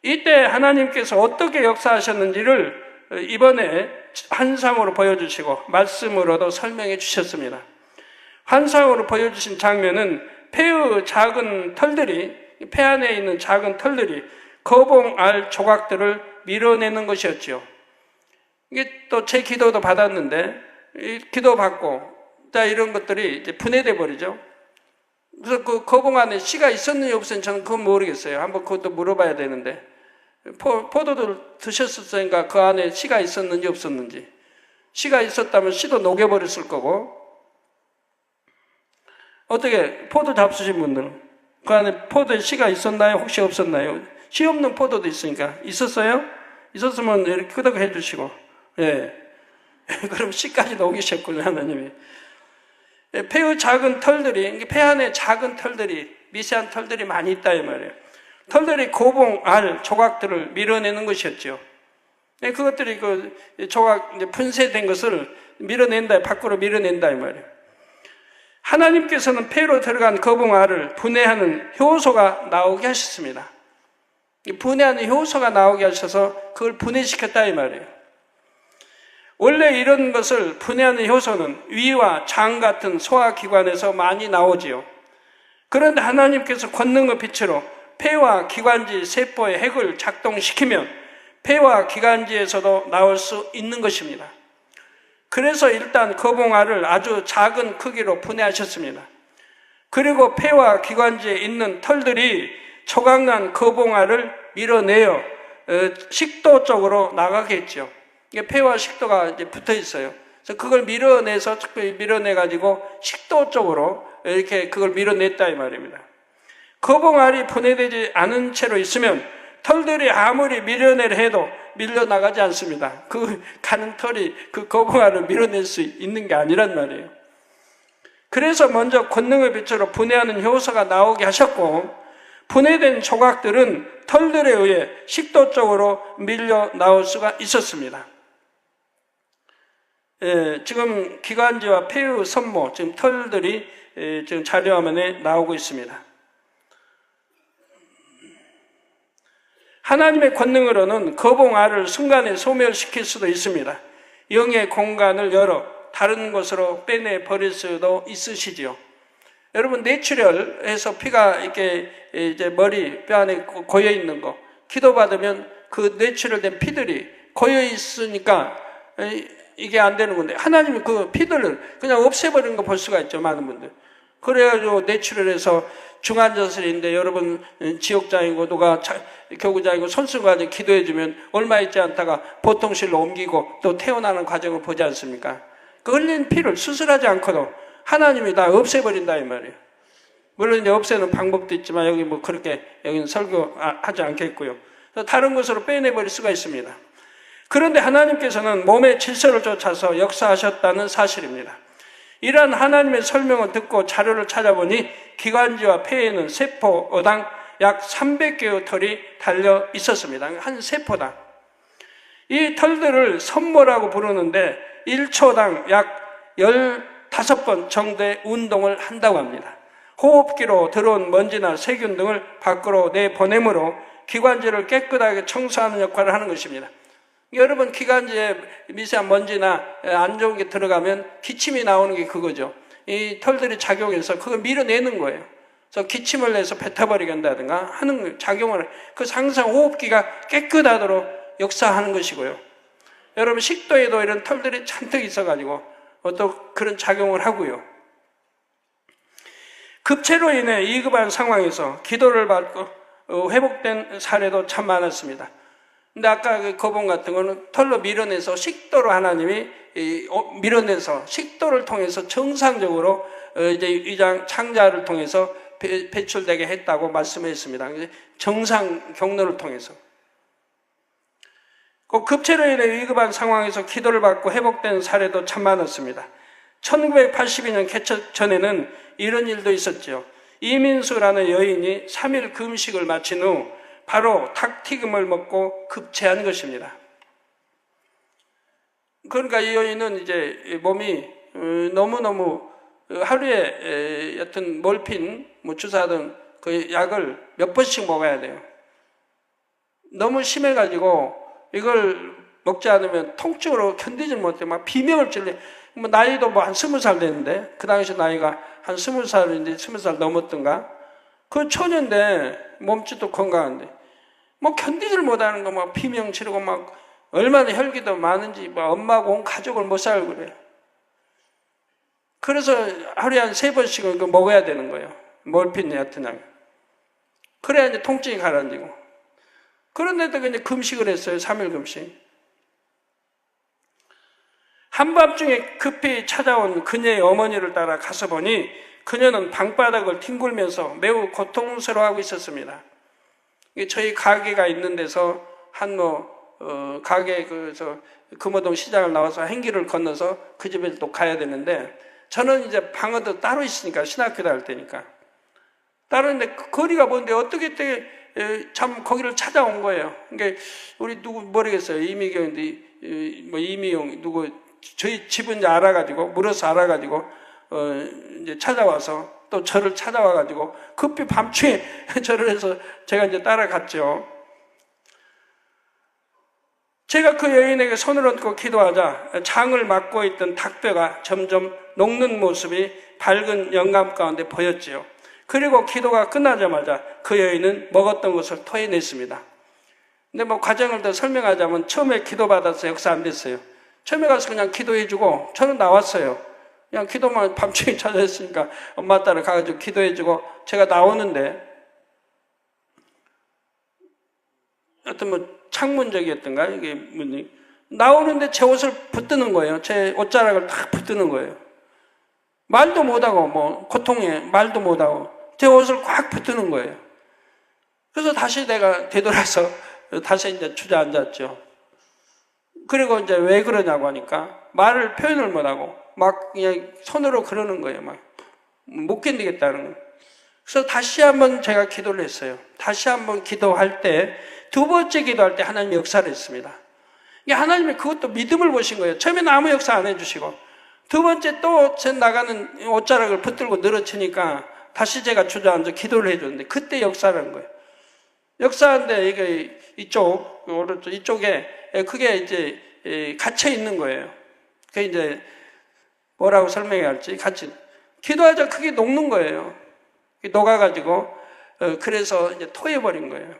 이때 하나님께서 어떻게 역사하셨는지를 이번에 환상으로 보여주시고 말씀으로도 설명해 주셨습니다. 환상으로 보여주신 장면은 폐의 작은 털들이, 폐 안에 있는 작은 털들이 거봉알 조각들을 밀어내는 것이었죠. 이게 또 제 기도도 받았는데, 기도 받고, 이런 것들이 이제 분해돼 버리죠. 그래서 그 거봉 안에 씨가 있었는지 없었는지 저는 그건 모르겠어요. 한번 그것도 물어봐야 되는데, 포도를 드셨었으니까 그 안에 씨가 있었는지 없었는지. 씨가 있었다면 씨도 녹여버렸을 거고, 어떻게 포도 잡수신 분들은 그 안에 포도에 씨가 있었나요? 혹시 없었나요? 씨 없는 포도도 있으니까 있었어요? 있었으면 이렇게 끄덕해 주시고, 예. 그럼 씨까지 녹이셨군요, 하나님이. 폐의 작은 털들이, 폐 안에 작은 털들이, 미세한 털들이 많이 있다 이 말이에요. 털들이 고봉, 알, 조각들을 밀어내는 것이었죠. 그것들이 그 조각, 이제 분쇄된 것을 밀어낸다, 밖으로 밀어낸다 이 말이에요. 하나님께서는 폐로 들어간 거봉알을 분해하는 효소가 나오게 하셨습니다. 분해하는 효소가 나오게 하셔서 그걸 분해시켰다 이 말이에요. 원래 이런 것을 분해하는 효소는 위와 장 같은 소화기관에서 많이 나오지요. 그런데 하나님께서 권능의 빛으로 폐와 기관지 세포의 핵을 작동시키면 폐와 기관지에서도 나올 수 있는 것입니다. 그래서 일단 거봉알을 아주 작은 크기로 분해하셨습니다. 그리고 폐와 기관지에 있는 털들이 조각난 거봉알을 밀어내어 식도 쪽으로 나가게 했죠. 이게 폐와 식도가 이제 붙어 있어요. 그래서 그걸 밀어내서 특별히 밀어내가지고 식도 쪽으로 이렇게 그걸 밀어냈다 이 말입니다. 거봉알이 분해되지 않은 채로 있으면 털들이 아무리 밀어내려 해도 밀려나가지 않습니다. 그 가는 털이 그 거봉알을 밀어낼 수 있는 게 아니란 말이에요. 그래서 먼저 권능의 빛으로 분해하는 효소가 나오게 하셨고, 분해된 조각들은 털들에 의해 식도 쪽으로 밀려 나올 수가 있었습니다. 지금 기관지와 폐의 선모, 지금 털들이 지금 자료화면에 나오고 있습니다. 하나님의 권능으로는 거봉알을 순간에 소멸시킬 수도 있습니다. 영의 공간을 열어 다른 곳으로 빼내 버릴 수도 있으시지요. 여러분, 뇌출혈해서 피가 이렇게 이제 머리 뼈 안에 고여 있는 거, 기도받으면 그 뇌출혈된 피들이 고여 있으니까 이게 안 되는 건데, 하나님이 그 피들을 그냥 없애버리는 거 볼 수가 있죠, 많은 분들. 그래가지고 뇌출혈해서 중환자실인데 여러분 지옥장이고 누가 교구장이고 손수가지 기도해주면 얼마 있지 않다가 보통실로 옮기고 또 태어나는 과정을 보지 않습니까? 그 흘린 피를 수술하지 않고도 하나님이 다 없애버린다 이 말이에요. 물론 이제 없애는 방법도 있지만 여기 뭐 그렇게 여기는 설교하지 않겠고요. 다른 곳으로 빼내버릴 수가 있습니다. 그런데 하나님께서는 몸의 질서를 쫓아서 역사하셨다는 사실입니다. 이러한 하나님의 설명을 듣고 자료를 찾아보니 기관지와 폐에는 세포당 약 300개의 털이 달려 있었습니다. 한 세포당. 이 털들을 선모라고 부르는데 1초당 약 15번 정도의 운동을 한다고 합니다. 호흡기로 들어온 먼지나 세균 등을 밖으로 내보내므로 기관지를 깨끗하게 청소하는 역할을 하는 것입니다. 여러분, 기관지에 미세한 먼지나 안 좋은 게 들어가면 기침이 나오는 게 그거죠. 이 털들이 작용해서 그걸 밀어내는 거예요. 그래서 기침을 내서 뱉어버리게 한다든가 하는 작용을, 그 항상 호흡기가 깨끗하도록 역사하는 것이고요. 여러분, 식도에도 이런 털들이 잔뜩 있어가지고 또 그런 작용을 하고요. 급체로 인해 위급한 상황에서 기도를 받고 회복된 사례도 참 많았습니다. 근데 아까 그 거봉 같은 거는 털로 밀어내서 식도로 하나님이 밀어내서 식도를 통해서 정상적으로 이제 위장 창자를 통해서 배출되게 했다고 말씀했습니다. 정상 경로를 통해서. 그 급체로 인해 위급한 상황에서 기도를 받고 회복된 사례도 참 많았습니다. 1982년 개척 전에는 이런 일도 있었죠. 이민수라는 여인이 3일 금식을 마친 후 바로 닭튀김을 먹고 급체한 것입니다. 그러니까 이 여인은 이제 몸이 너무너무 하루에 여튼 몰핀, 주사든 그 약을 몇 번씩 먹어야 돼요. 너무 심해가지고 이걸 먹지 않으면 통증으로 견디지 못해 막 비명을 질러. 뭐 나이도 뭐 한 20살 됐는데, 그 당시 나이가 한 20살인데 20살 넘었던가. 그 처녀인데 몸짓도 건강한데 뭐 견디질 못하는 거 막 비명 지르고 막 얼마나 혈기도 많은지 막 엄마하고 온 가족을 못 살고 그래요. 그래서 하루에 한 3번씩은 그 먹어야 되는 거예요. 몰핀 같은 약. 그래야 이제 통증이 가라앉고. 그런데도 그냥 금식을 했어요. 3일 금식. 한밤중에 급히 찾아온 그녀의 어머니를 따라 가서 보니 그녀는 방바닥을 뒹굴면서 매우 고통스러워하고 있었습니다. 저희 가게가 있는 데서 한 가게 금호동 시장을 나와서 행길을 건너서 그 집에 또 가야 되는데, 저는 이제 방어도 따로 있으니까, 신학교 다닐 때니까 따로 있는데 그 거리가 먼데 어떻게 참 거기를 찾아온 거예요. 그러니까 우리 누구 모르겠어요. 이미경인데 뭐 이미용 누구 저희 집은 이제 알아가지고 물어서 알아가지고 이제 찾아와서 또 저를 찾아와가지고 급히 밤중에 저를 해서 제가 이제 따라갔죠. 제가 그 여인에게 손을 얹고 기도하자 장을 막고 있던 닭뼈가 점점 녹는 모습이 밝은 영감 가운데 보였지요. 그리고 기도가 끝나자마자 그 여인은 먹었던 것을 토해냈습니다. 근데 뭐 과정을 더 설명하자면, 처음에 기도받아서 역사 안 됐어요. 처음에 가서 그냥 기도해주고 저는 나왔어요. 그냥 기도만 밤중에 찾아했으니까 엄마 따라 가가지고 기도해주고 제가 나오는데, 어떤 뭐 창문적이었던가 이게 문이 나오는데 제 옷을 붙드는 거예요. 제 옷자락을 딱 붙드는 거예요. 말도 못하고 뭐 고통에 말도 못하고 제 옷을 꽉 붙드는 거예요. 그래서 다시 내가 되돌아서 다시 이제 주저앉았죠. 그리고 이제 왜 그러냐고 하니까 말을 표현을 못하고 막 그냥 손으로 그러는 거예요. 막 못 견디겠다는 거예요. 그래서 다시 한번 제가 기도를 했어요. 다시 한번 기도할 때, 두 번째 기도할 때 하나님 역사를 했습니다. 하나님이 그것도 믿음을 보신 거예요. 처음에는 아무 역사 안 해주시고, 두 번째 또 제 나가는 옷자락을 붙들고 늘어치니까 다시 제가 주저앉아 기도를 해줬는데, 그때 역사를 한 거예요. 역사하는데 이게 오른쪽 이쪽에 그게 이제 갇혀 있는 거예요. 그게 이제 뭐라고 설명해야 할지, 같이 기도하자 그게 녹는 거예요. 녹아가지고 그래서 이제 토해버린 거예요.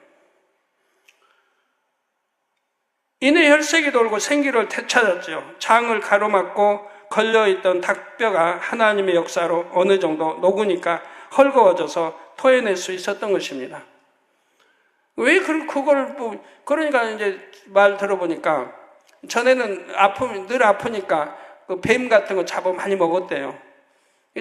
이내 혈색이 돌고 생기를 되찾았죠. 장을 가로막고 걸려있던 닭뼈가 하나님의 역사로 어느 정도 녹으니까 헐거워져서 토해낼 수 있었던 것입니다. 왜 그걸 그러니까 이제 말 들어보니까 전에는 늘 아프니까 그 뱀 같은 거 잡아 많이 먹었대요.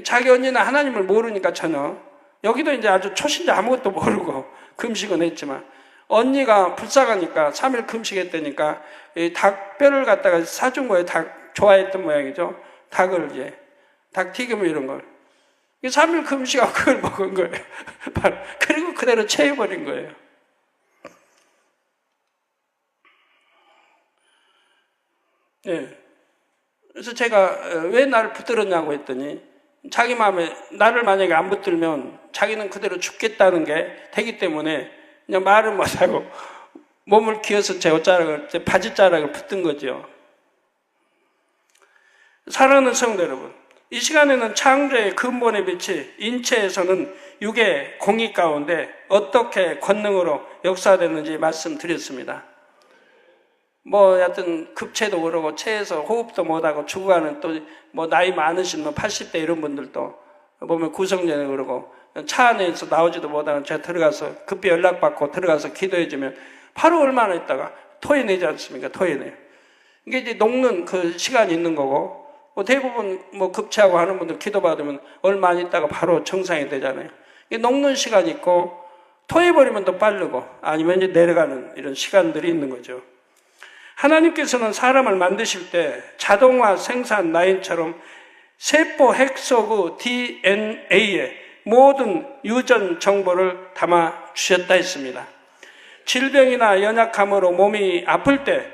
자기 언니는 하나님을 모르니까 전혀, 여기도 이제 아주 초신자 아무것도 모르고 금식은 했지만, 언니가 불쌍하니까 3일 금식했다니까 이 닭뼈를 갖다가 사준 거예요. 닭 좋아했던 모양이죠. 닭을 이제 닭튀김 이런 걸. 3일 금식하고 그걸 먹은 거예요. 그리고 그대로 체해버린 거예요. 예. 그래서 제가 왜 나를 붙들었냐고 했더니, 자기 마음에 나를 만약에 안 붙들면 자기는 그대로 죽겠다는 게 되기 때문에 그냥 말을 못하고 몸을 기어서 제 옷자락을, 제 바지자락을 붙든 거죠. 사랑하는 성도 여러분, 이 시간에는 창조의 근본의 빛이 인체에서는 육의 공기 가운데 어떻게 권능으로 역사되는지 말씀드렸습니다. 여하튼 급체도 그러고 체에서 호흡도 못하고 죽어가는 또 나이 많으신 80대 이런 분들도 보면 구성전에 그러고 차 안에서 나오지도 못하고 제가 들어가서 급히 연락받고 들어가서 기도해주면 바로 얼마나 있다가 토해내지 않습니까? 토해내요. 이게 이제 녹는 그 시간이 있는 거고 대부분 급체하고 하는 분들 기도받으면 얼마 안 있다가 바로 정상이 되잖아요. 이게 녹는 시간이 있고 토해버리면 또 빠르고 아니면 이제 내려가는 이런 시간들이 있는 거죠. 하나님께서는 사람을 만드실 때 자동화 생산 라인처럼 세포 핵 속의 DNA에 모든 유전 정보를 담아 주셨다 했습니다. 질병이나 연약함으로 몸이 아플 때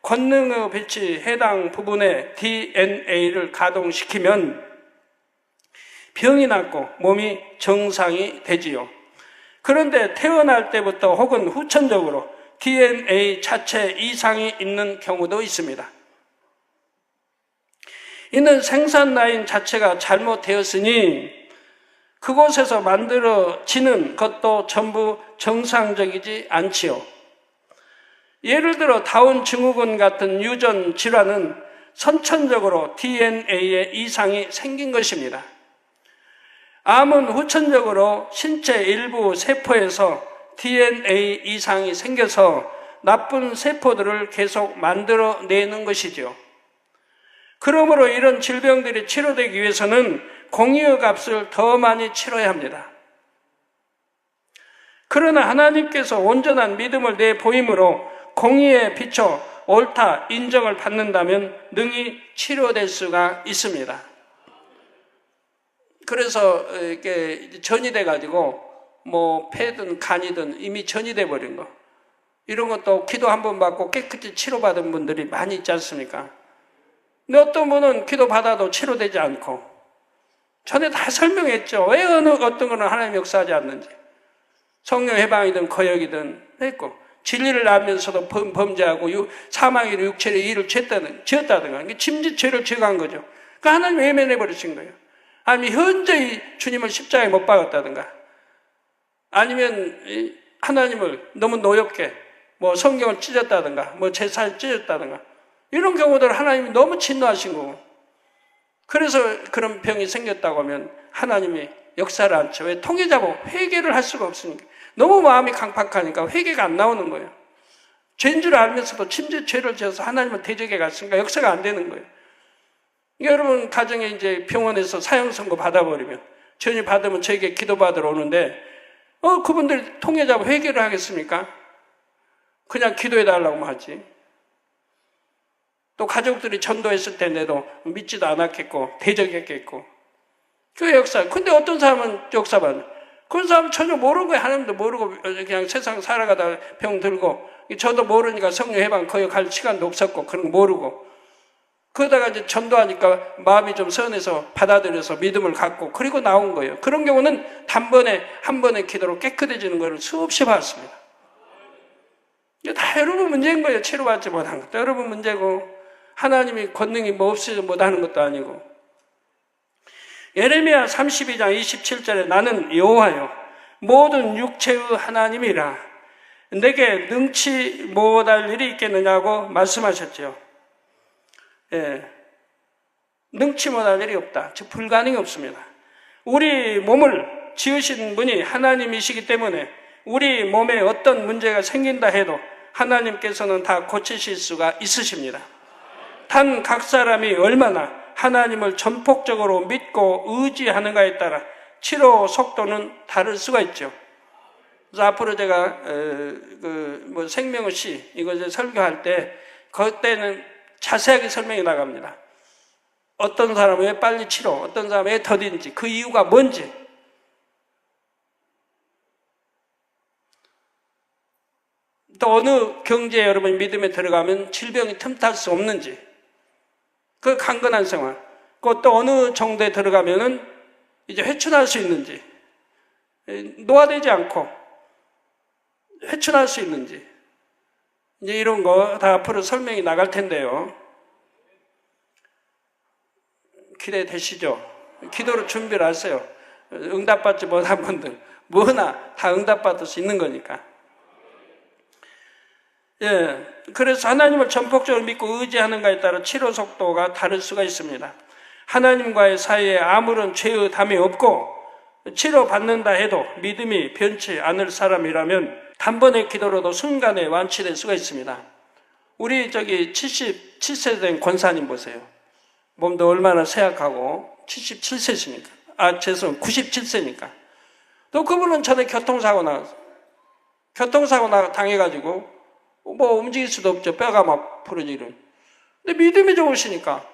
권능의 빛이 해당 부분의 DNA를 가동시키면 병이 낫고 몸이 정상이 되지요. 그런데 태어날 때부터 혹은 후천적으로 DNA 자체 이상이 있는 경우도 있습니다. 이는 생산 라인 자체가 잘못되었으니 그곳에서 만들어지는 것도 전부 정상적이지 않지요. 예를 들어 다운 증후군 같은 유전 질환은 선천적으로 DNA에 이상이 생긴 것입니다. 암은 후천적으로 신체 일부 세포에서 DNA 이상이 생겨서 나쁜 세포들을 계속 만들어내는 것이죠. 그러므로 이런 질병들이 치료되기 위해서는 공의의 값을 더 많이 치러야 합니다. 그러나 하나님께서 온전한 믿음을 내보임으로 공의에 비춰 옳다 인정을 받는다면 능히 치료될 수가 있습니다. 그래서 이렇게 전이 돼가지고 폐든 간이든 이미 전이 돼버린 거, 이런 것도 기도 한 번 받고 깨끗이 치료받은 분들이 많이 있지 않습니까? 근데 어떤 분은 기도 받아도 치료되지 않고, 전에 다 설명했죠. 왜 어떤 거는 하나님 역사하지 않는지. 성령 해방이든 거역이든 했고, 진리를 알면서도 범죄하고 사망의 육체의 일을 지었다든가 침짓 죄를 지어간 거죠. 그러니까 하나님 외면해 버리신 거예요. 아니면 현저히 주님을 십자가에 못 박았다든가, 아니면 하나님을 너무 노엽게 성경을 찢었다든가 제사를 찢었다든가, 이런 경우들 하나님이 너무 진노하신 거고, 그래서 그런 병이 생겼다고 하면 하나님이 역사를 않죠. 왜? 통해자고 회개를 할 수가 없으니까. 너무 마음이 강팍하니까 회개가 안 나오는 거예요. 죄인 줄 알면서도 침짓 죄를 지어서 하나님을 대적해 갔으니까 역사가 안 되는 거예요. 여러분 가정에 이제 병원에서 사형 선고 받아버리면, 전이 받으면 저에게 기도받으러 오는데 그분들 통해자고 회개를 하겠습니까? 그냥 기도해달라고만 하지. 또 가족들이 전도했을 때인데도 믿지도 않았겠고 대적했겠고, 그 역사. 근데 어떤 사람은 역사받는, 그런 사람은 전혀 모르는 거예요. 하나님도 모르고 그냥 세상 살아가다 병 들고, 저도 모르니까 성령 해방 거의 갈 시간도 없었고 그런 거 모르고, 그러다가 이제 전도하니까 마음이 좀 선해서 받아들여서 믿음을 갖고 그리고 나온 거예요. 그런 경우는 단번에 한 번의 기도로 깨끗해지는 것을 수없이 봤습니다. 이게 다 여러분 문제인 거예요. 치료받지 못한 것도 여러분 문제고, 하나님이 권능이 없이 못하는 것도 아니고. 예레미야 32장 27절에 나는 여호와요 모든 육체의 하나님이라 내게 능치 못할 일이 있겠느냐고 말씀하셨죠. 능치 못할 일이 없다. 즉 불가능이 없습니다. 우리 몸을 지으신 분이 하나님이시기 때문에 우리 몸에 어떤 문제가 생긴다 해도 하나님께서는 다 고치실 수가 있으십니다. 단 각 사람이 얼마나 하나님을 전폭적으로 믿고 의지하는가에 따라 치료 속도는 다를 수가 있죠. 그래서 앞으로 제가 생명의 시 이것을 설교할 때 그때는 자세하게 설명이 나갑니다. 어떤 사람은 왜 빨리 치료, 어떤 사람은 왜 더딘지, 그 이유가 뭔지. 또 어느 경제에 여러분이 믿음에 들어가면 질병이 틈탈 수 없는지, 그 강건한 생활, 또 어느 정도에 들어가면은 이제 회춘할 수 있는지, 노화되지 않고, 회춘할 수 있는지, 이제 이런 거 다 앞으로 설명이 나갈 텐데요. 기대되시죠? 기도로 준비를 하세요. 응답받지 못한 분들, 뭐나 다 응답받을 수 있는 거니까. 예, 그래서 하나님을 전폭적으로 믿고 의지하는가에 따라 치료 속도가 다를 수가 있습니다. 하나님과의 사이에 아무런 죄의 담이 없고 치료받는다 해도 믿음이 변치 않을 사람이라면 단번의 기도로도 순간에 완치될 수가 있습니다. 우리 77세 된 권사님 보세요. 몸도 얼마나 쇠약하고 77세시니까. 97세니까. 또 그분은 전에 교통사고 당해가지고 뭐 움직일 수도 없죠. 뼈가 막 부러지는. 근데 믿음이 좋으시니까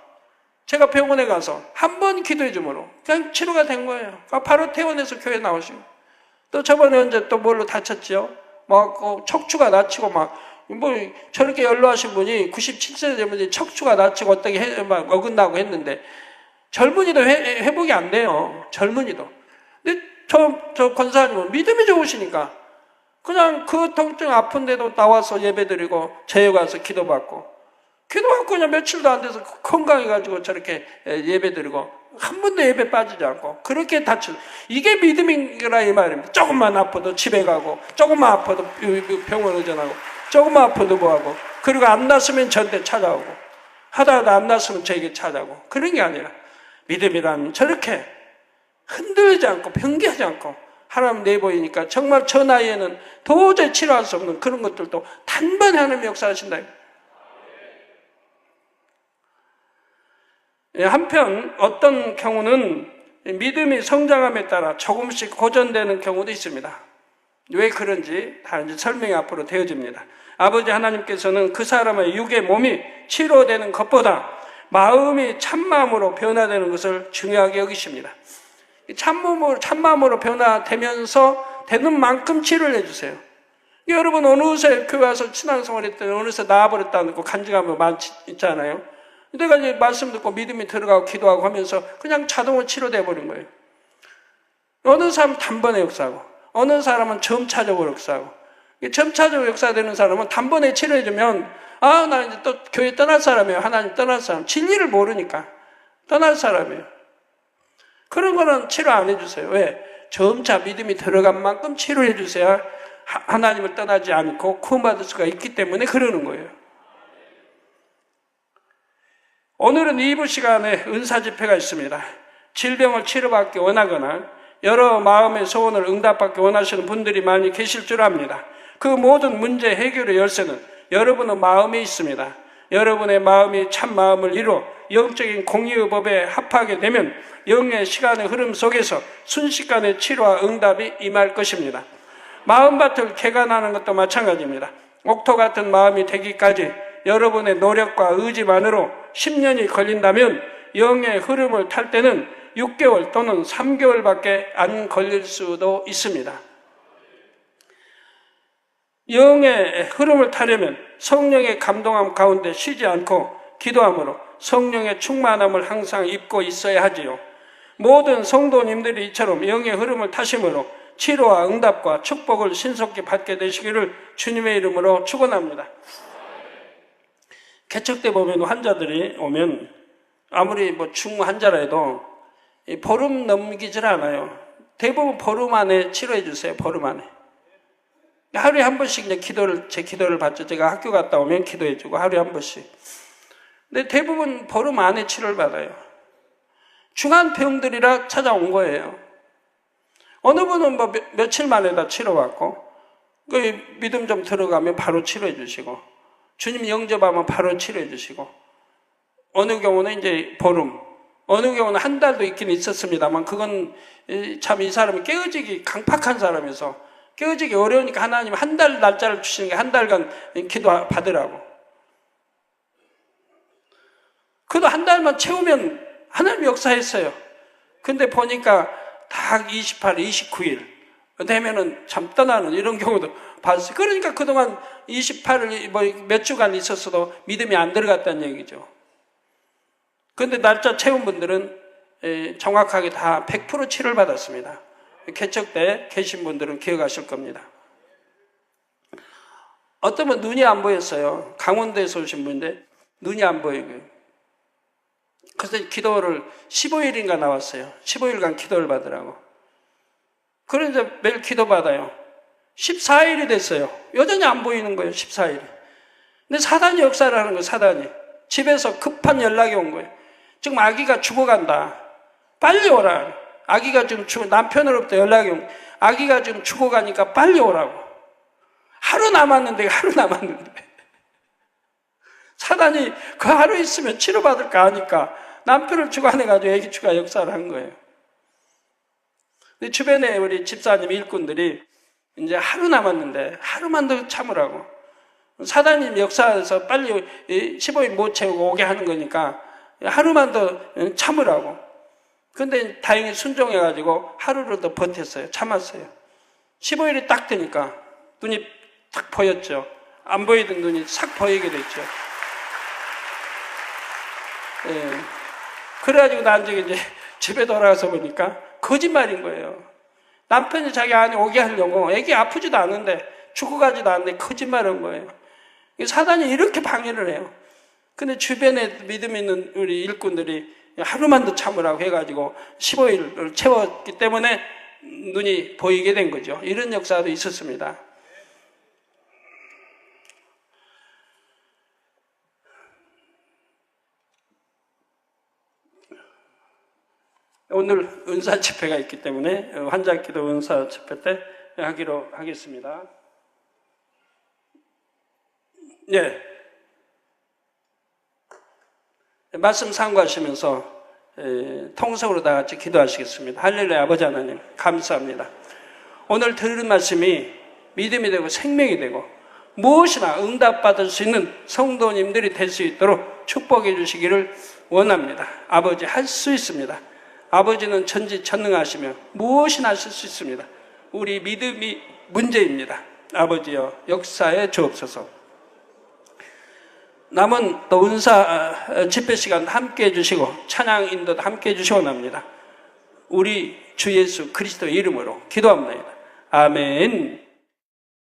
제가 병원에 가서 한 번 기도해 주므로 그냥 치료가 된 거예요. 바로 퇴원해서 교회 나오시고. 또 저번에 언제 또 뭘로 다쳤죠? 막 척추가 다치고 막 뭐 저렇게 연로하신 분이 97세 되면 척추가 다치고 어떻게 막 어긋나고 했는데 젊은이도 회복이 안 돼요. 젊은이도. 근데 저 권사님은 믿음이 좋으시니까 그냥 그 통증 아픈데도 나와서 예배드리고 제에 가서 기도받고 그냥 며칠도 안 돼서 건강해가지고 저렇게 예배드리고 한 번도 예배 빠지지 않고 그렇게 다쳐. 이게 믿음이라 이 말입니다. 조금만 아파도 집에 가고 조금만 아파도 병원 의전하고 조금만 아파도 뭐하고 그리고 안 났으면 저한테 찾아오고 하다가 안 났으면 저에게 찾아오고 그런 게 아니라 믿음이라면 저렇게 흔들리지 않고 변개하지 않고 하나님 내보이니까 정말 저 나이에는 도저히 치료할 수 없는 그런 것들도 단번에 하나님 역사하신다. 한편 어떤 경우는 믿음이 성장함에 따라 조금씩 고전되는 경우도 있습니다. 왜 그런지 다 이제 설명이 앞으로 되어집니다. 아버지 하나님께서는 그 사람의 육의 몸이 치료되는 것보다 마음이 참마음으로 변화되는 것을 중요하게 여기십니다. 참마음으로 변화되면서 되는 만큼 치료를 해주세요. 여러분 어느새 교회 와서 신앙생활 했더니 어느새 나아버렸다는 거 간증하면 많지 있잖아요. 내가 이제 말씀 듣고 믿음이 들어가고 기도하고 하면서 그냥 자동으로 치료돼 버린 거예요. 어느 사람은 단번에 역사하고 어느 사람은 점차적으로 역사하고 점차적으로 역사되는 사람은 단번에 치료해주면 나 이제 또 교회 떠날 사람이에요. 하나님 떠날 사람. 진리를 모르니까 떠날 사람이에요. 그런 거는 치료 안 해주세요. 왜? 점차 믿음이 들어간 만큼 치료해 주셔야 하나님을 떠나지 않고 구원받을 수가 있기 때문에 그러는 거예요. 오늘은 2부 시간에 은사 집회가 있습니다. 질병을 치료받기 원하거나 여러 마음의 소원을 응답받기 원하시는 분들이 많이 계실 줄 압니다. 그 모든 문제 해결의 열쇠는 여러분의 마음에 있습니다. 여러분의 마음이 참 마음을 이루어 영적인 공의의 법에 합하게 되면 영의 시간의 흐름 속에서 순식간에 치료와 응답이 임할 것입니다. 마음밭을 개간하는 것도 마찬가지입니다. 옥토 같은 마음이 되기까지 여러분의 노력과 의지만으로 10년이 걸린다면 영의 흐름을 탈 때는 6개월 또는 3개월밖에 안 걸릴 수도 있습니다. 영의 흐름을 타려면 성령의 감동함 가운데 쉬지 않고 기도함으로 성령의 충만함을 항상 입고 있어야 하지요. 모든 성도님들이 이처럼 영의 흐름을 타심으로 치료와 응답과 축복을 신속히 받게 되시기를 주님의 이름으로 축원합니다. 개척 때 보면 환자들이 오면 아무리 중환자라 해도 보름 넘기질 않아요. 대부분 보름 안에 치료해 주세요. 보름 안에. 하루에 한 번씩 이제 제 기도를 받죠. 제가 학교 갔다 오면 기도해 주고 하루에 한 번씩. 근데 대부분 보름 안에 치료를 받아요. 중한 병들이라 찾아온 거예요. 어느 분은 며칠 만에 다 치료받고, 믿음 좀 들어가면 바로 치료해 주시고, 주님 영접하면 바로 치료해 주시고, 어느 경우는 이제 보름, 어느 경우는 한 달도 있긴 있었습니다만, 그건 참 이 사람이 깨어지기 강팍한 사람이어서, 깨어지기 어려우니까 하나님 한 달 날짜를 주시는 게 한 달간 기도 받으라고. 그도 한 달만 채우면 하나님 역사했어요. 근데 보니까 딱 28일, 29일 되면은 참 떠나는 이런 경우도 봤어요. 그러니까 그동안 28일 몇 주간 있었어도 믿음이 안 들어갔다는 얘기죠. 근데 날짜 채운 분들은 정확하게 다 100% 치료를 받았습니다. 개척 때 계신 분들은 기억하실 겁니다. 어떤 분 눈이 안 보였어요. 강원도에서 오신 분인데 눈이 안 보이고요. 그래서 기도를 15일인가 나왔어요. 15일간 기도를 받으라고. 그런데 매일 기도 받아요. 14일이 됐어요. 여전히 안 보이는 거예요. 14일이. 근데 사단이 역사를 하는 거예요. 사단이. 집에서 급한 연락이 온 거예요. 지금 아기가 죽어간다. 빨리 오라. 아기가 지금 남편으로부터 연락이 온 거예요. 아기가 지금 죽어가니까 빨리 오라고. 하루 남았는데 사단이 그 하루 있으면 치료받을까 하니까 남편을 주관해가지고 아기 추가 역사를 한 거예요. 근데 주변에 우리 집사님 일꾼들이 이제 하루 남았는데 하루만 더 참으라고. 사단님 역사에서 빨리 15일 못 채우고 오게 하는 거니까 하루만 더 참으라고. 근데 다행히 순종해가지고 하루를 더 버텼어요. 참았어요. 15일이 딱 되니까 눈이 탁 보였죠. 안 보이던 눈이 싹 보이게 됐죠. 예. 그래가지고 나중에 이제 집에 돌아가서 보니까 거짓말인 거예요. 남편이 자기 아내 오게 하려고 애기 아프지도 않은데 죽어가지도 않는데 거짓말한 거예요. 사단이 이렇게 방해를 해요. 근데 주변에 믿음 있는 우리 일꾼들이 하루만 더 참으라고 해가지고 15일을 채웠기 때문에 눈이 보이게 된 거죠. 이런 역사도 있었습니다. 오늘 은사 집회가 있기 때문에 환자기도 은사 집회 때 하기로 하겠습니다. 예. 말씀 상고하시면서 통성으로 다 같이 기도하시겠습니다. 할렐루야. 아버지 하나님 감사합니다. 오늘 들은 말씀이 믿음이 되고 생명이 되고 무엇이나 응답받을 수 있는 성도님들이 될 수 있도록 축복해 주시기를 원합니다. 아버지 할 수 있습니다. 아버지는 전지전능하시며 무엇이나 하실 수 있습니다. 우리 믿음이 문제입니다. 아버지여 역사에 주옵소서. 남은 또 은사 집회 시간 함께 해주시고 찬양 인도도 함께 해주시고 납니다. 우리 주 예수 그리스도의 이름으로 기도합니다. 아멘.